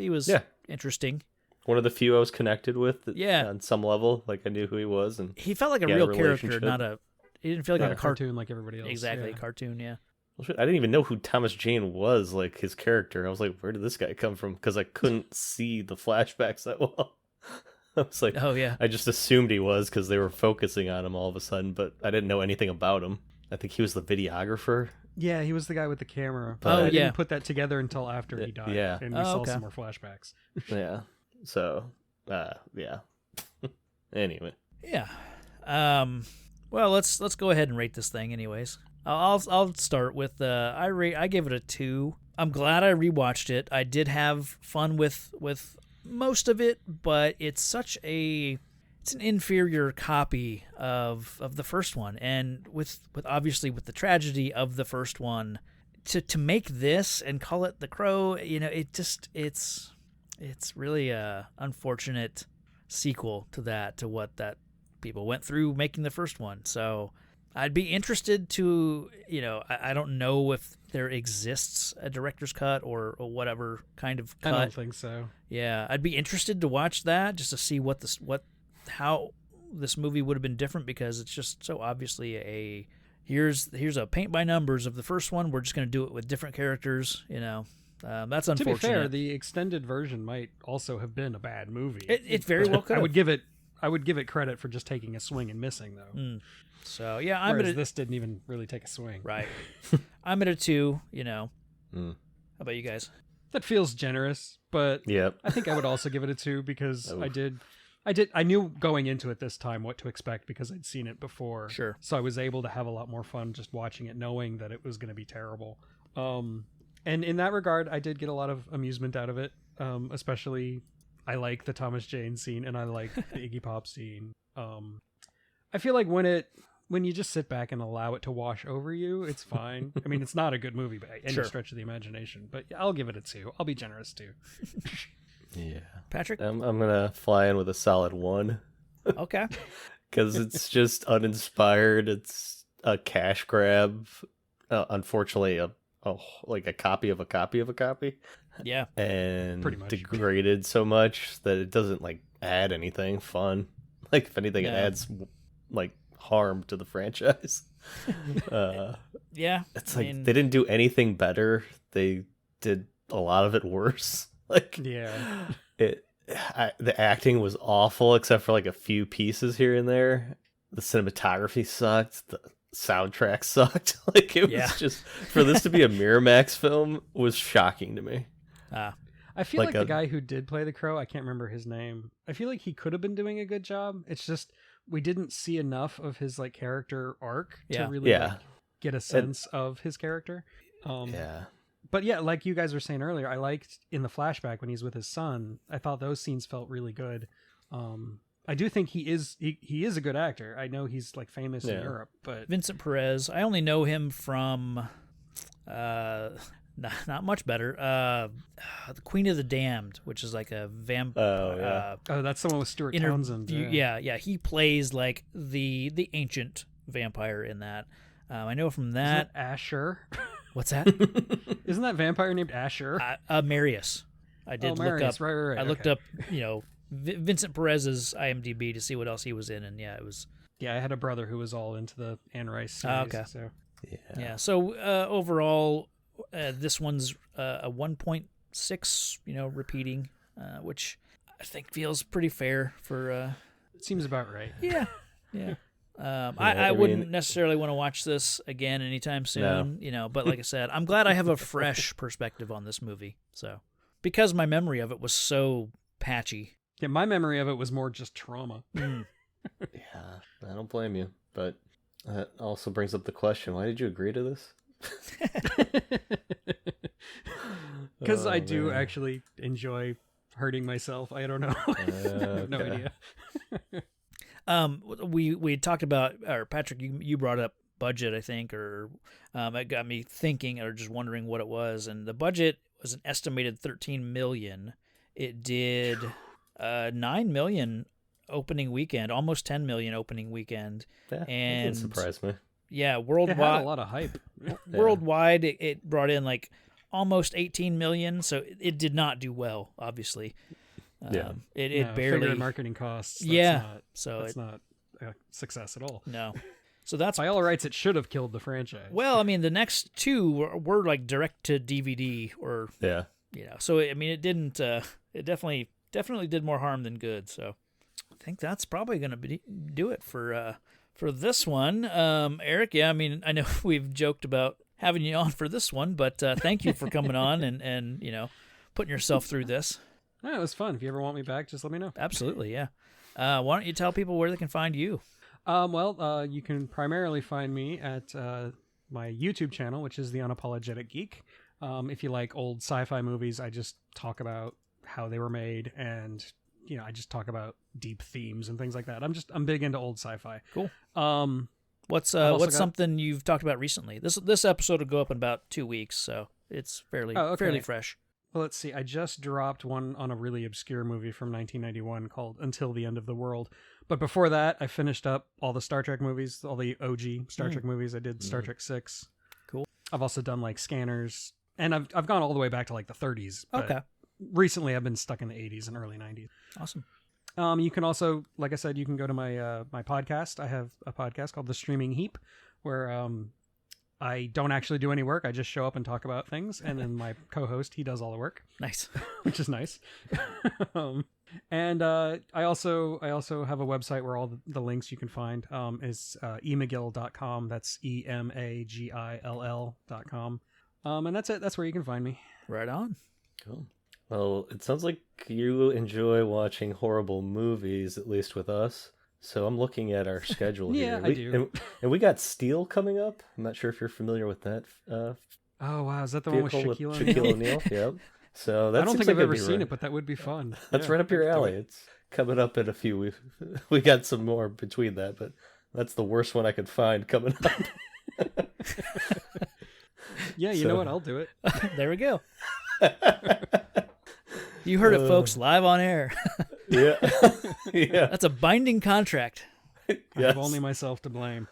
interesting. One of the few I was connected with. Yeah. On some level, like I knew who he was, and He felt like a Yeah, real relationship. character, he didn't feel like Not a a cartoon like everybody else. Exactly, Yeah. a cartoon. Yeah. I didn't even know who Thomas Jane was, like his character. I was like, where did this guy come from? Because I couldn't see the flashbacks that well. I was like, Oh yeah. I just assumed he was because they were focusing on him all of a sudden, but I didn't know anything about him. I think he was the videographer. Yeah, he was the guy with the camera. But- I Oh, yeah. didn't put that together until after he died. Yeah. And we Oh, saw okay. some more flashbacks. Yeah. So, yeah. Anyway. Yeah. Well, let's go ahead and rate this thing, anyways. I'll start with I gave it a 2. I'm glad I rewatched it. I did have fun with most of it, but it's an inferior copy of the first one, and with obviously with the tragedy of the first one, to make this and call it The Crow, it's really a unfortunate sequel to what that people went through making the first one. So I'd be interested to, I don't know if there exists a director's cut or whatever kind of cut. I don't think so. Yeah, I'd be interested to watch that just to see how this movie would have been different, because it's just so obviously here's a paint by numbers of the first one. We're just going to do it with different characters. That's unfortunate. To be fair, the extended version might also have been a bad movie. It very well could I have. would give it credit for just taking a swing and missing, though. So yeah, Whereas this didn't even really take a swing. right. I'm at a 2. How about you guys? That feels generous, but Yep. I think I would also give it a 2 because Oh. I knew going into it this time what to expect because I'd seen it before. Sure. So I was able to have a lot more fun just watching it, knowing that it was going to be terrible. And in that regard, I did get a lot of amusement out of it. Especially, I like the Thomas Jane scene and I like the Iggy Pop scene. I feel like when it when you just sit back and allow it to wash over you, it's fine. I mean, it's not a good movie by any Sure. stretch of the imagination, but I'll give it a 2. I'll be generous too. Yeah. Patrick? I'm gonna fly in with a solid 1 Okay. because it's just uninspired. It's a cash grab. Unfortunately, like a copy of a copy of a copy, Yeah. and Pretty much. degraded so much that it doesn't like add anything fun. Like if anything, it Yeah. adds like harm to the franchise. Yeah. It's I like mean, they didn't do anything better. They did a lot of it worse. Like Yeah. the acting was awful except for like a few pieces here and there. The cinematography sucked. The soundtrack sucked. Like it was Yeah. just for this to be a Miramax film was shocking to me. I feel Like like the a- guy who did play the Crow, I can't remember his name. I feel like he could have been doing a good job. It's just we didn't see enough of his like character arc Yeah. to really Yeah. like, get a sense of his character. Yeah. But yeah, like you guys were saying earlier, I liked in the flashback when he's with his son. I thought those scenes felt really good. I do think he is a good actor. I know he's like famous in Yeah. Europe, but Vincent Perez. I only know him from not much better. The Queen of the Damned, which is like a vampire. Oh, yeah. oh, that's the one with Stuart Townsend. Yeah. He plays like the ancient vampire in that. I know from that. Isn't that Asher? What's that? Isn't that vampire named Asher? Marius. I did look Marius. up. Right. I looked okay. up, Vincent Perez's IMDb to see what else he was in, and yeah, it was. Yeah, I had a brother who was all into the Anne Rice series. Okay. So Yeah. So overall, this one's a 1.6. Repeating, which I think feels pretty fair for. it seems about right. Yeah. I I wouldn't mean- necessarily want to watch this again anytime soon, No. but like I said, I'm glad I have a fresh perspective on this movie. So, because my memory of it was so patchy. Yeah, my memory of it was more just trauma. Yeah. I don't blame you. But that also brings up the question, why did you agree to this? Because I Oh, do man. actually enjoy hurting myself. I don't know. I have no Okay. idea. We had talked about, or Patrick, you brought up budget, I think, or it got me thinking, or just wondering what it was. And the budget was an estimated $13 million. It did $9 million opening weekend, almost $10 million opening weekend. Yeah, that And- didn't surprise me. Yeah, It had a worldwide. lot of hype. Worldwide, it brought in like almost 18 million. So it did not do well, obviously. Yeah. It No, barely. figure and marketing costs. That's Yeah. not, So that's it, not a success at all. no. So that's By all rights, it should have killed the franchise. well. I mean, the next two were like direct to DVD, or Yeah. So I mean, it didn't. It definitely did more harm than good. So I think that's probably going to do it for this one. Eric, yeah, I mean, I know we've joked about having you on for this one, but thank you for coming on and putting yourself through this. Yeah, it was fun. If you ever want me back, just let me know. Absolutely, yeah. Why don't you tell people where they can find you? You can primarily find me at my YouTube channel, which is The Unapologetic Geek. If you like old sci-fi movies, I just talk about how they were made, and I just talk about deep themes and things like that. I'm big into old sci-fi. Cool. What's What's also got- something you've talked about recently? This episode will go up in about 2 weeks, so it's okay. fairly fresh. Well, let's see. I just dropped one on a really obscure movie from 1991 called Until the End of the World. But before that, I finished up all the Star Trek movies, all the OG Star Trek movies. I did Star Trek 6. Cool. I've also done like Scanners, and I've gone all the way back to like the 30s. but Okay, Recently, I've been stuck in the 80s and early 90s. awesome. You can also, like I said, you can go to my my podcast. I have a podcast called The Streaming Heap, where I don't actually do any work. I just show up and talk about things, and then my co-host, he does all the work, Nice. which is nice. And I also have a website where all the links you can find is emagill.com. That's EMAGILL.com. And that's it. That's where you can find me. Right on. Cool. Well, it sounds like you enjoy watching horrible movies, at least with us. So I'm looking at our schedule Yeah, here. I do. And we got Steel coming up. I'm not sure if you're familiar with that Oh wow, is that the one with vehicle Shaquille Shaquille O'Neal? O'Neal. Yep. So that I don't seems think like I've it'd ever be seen right- it, but that would be fun. That's Yeah, right up your let's do alley. it. It's coming up in a few weeks. We got some more between that, but That's the worst one I could find coming up. Yeah, you know what? I'll do it. There we go. You heard it, folks, live on air. Yeah. Yeah. That's a binding contract. I Yes. have only myself to blame.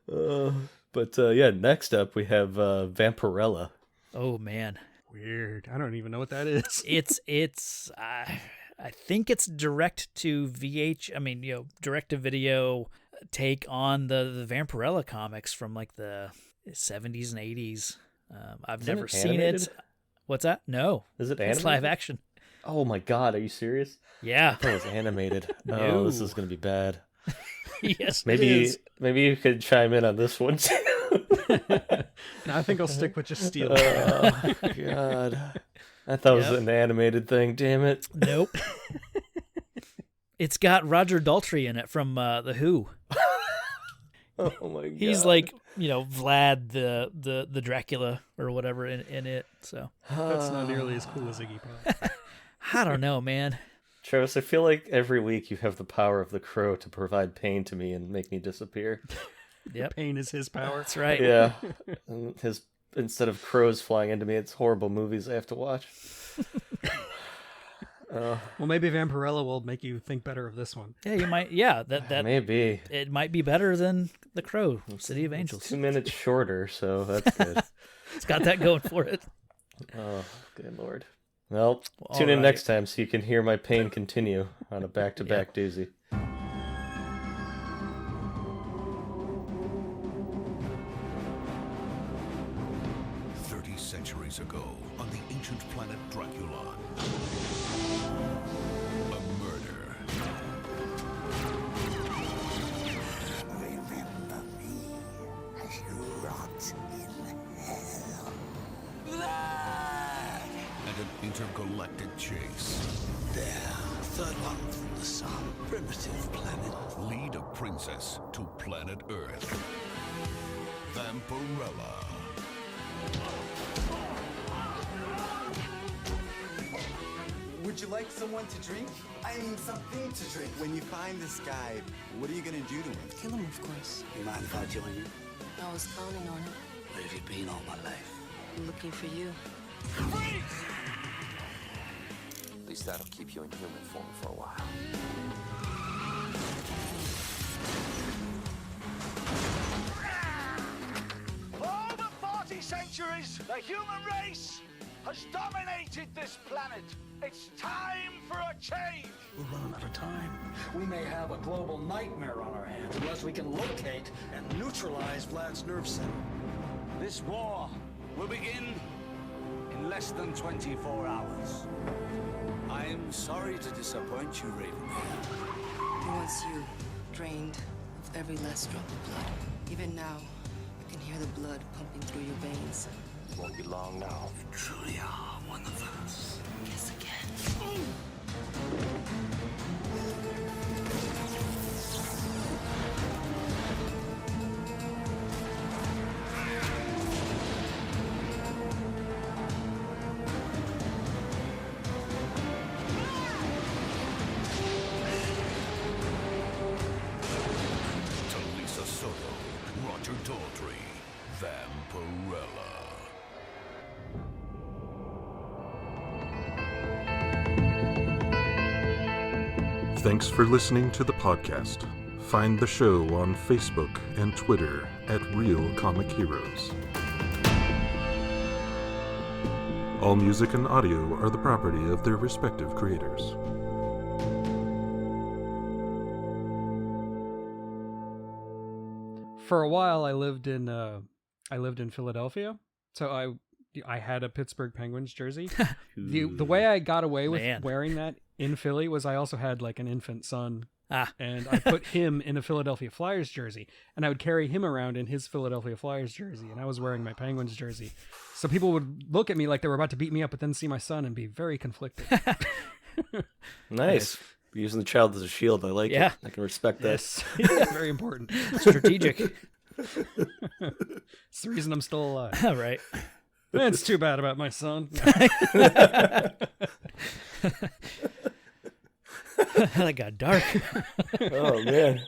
Yeah, next up we have Vampirella. Oh man, Weird. I don't even know what that is. it's I think it's direct to direct to video take on the Vampirella comics from like the 70s and 80s. I've Isn't never it seen animated? it. What's that? No, Is it it's animated? live action. Oh my god, are you serious? Yeah. I thought it was animated. No. Oh, this is gonna be bad. Yes, it Maybe is. maybe you could chime in on this one too. No, I think I'll stick with just steal. Oh god. I thought it was Yep. an animated thing, damn it. Nope. It's got Roger Daltrey in it from The Who. Oh my god. He's like, Vlad the Dracula or whatever in it. So That's not nearly as cool as Iggy Pop. I don't know, man. Travis, I feel like every week you have the power of the crow to provide pain to me and make me disappear. Yep, Pain is his power. that's right. Yeah. And instead of crows flying into me, it's horrible movies I have to watch. Well, maybe Vampirella will make you think better of this one. Yeah, you might. Yeah, that Maybe. it might be better than The Crow, City of It's Angels. 2 minutes shorter, so that's good. It's got that going for it. Oh, good lord. Well, All tune in right. next time so you can hear my pain continue on a back-to-back doozy. 30 centuries ago, on the ancient planet Draculon, a murder. Remember me as you rot in hell. And an intergalactic chase. There, third one from the sun, primitive planet. Lead a princess to planet Earth. Vampirella. Would you like someone to drink? I mean, something to drink. When you find this guy, what are you gonna do to him? Kill him, of course. You mind if I join you? I was counting on it. Where have you been all my life? Looking for you. At least that'll keep you in human form for a while. For over 40 centuries, the human race has dominated this planet. It's time for a change. We're running out of time. We may have a global nightmare on our hands unless we can locate and neutralize Vlad's nerve center. This war will begin in less than 24 hours. I'm sorry to disappoint you, Ravenhair. He wants you drained of every last drop of blood. Even now, you can hear the blood pumping through your veins. Won't be long now. You truly are one of us. Kiss again. Talisa Soto, Roger Daltrey, Vampirella. Thanks for listening to the podcast. Find the show on Facebook and Twitter at Real Comic Heroes. All music and audio are the property of their respective creators. For a while, I lived in Philadelphia, so I had a Pittsburgh Penguins jersey. The way I got away with Man. wearing that in Philly was I also had like an infant son, Ah, and I put him in a Philadelphia Flyers jersey, and I would carry him around in his Philadelphia Flyers jersey, and I was wearing my Penguins jersey. So people would look at me like they were about to beat me up, but then see my son and be very conflicted. Nice. Using the child as a shield, I like Yeah. it. I can respect that. Yes, very important. strategic. It's the reason I'm still alive. All right. It's too bad about my son. That got dark. Oh man.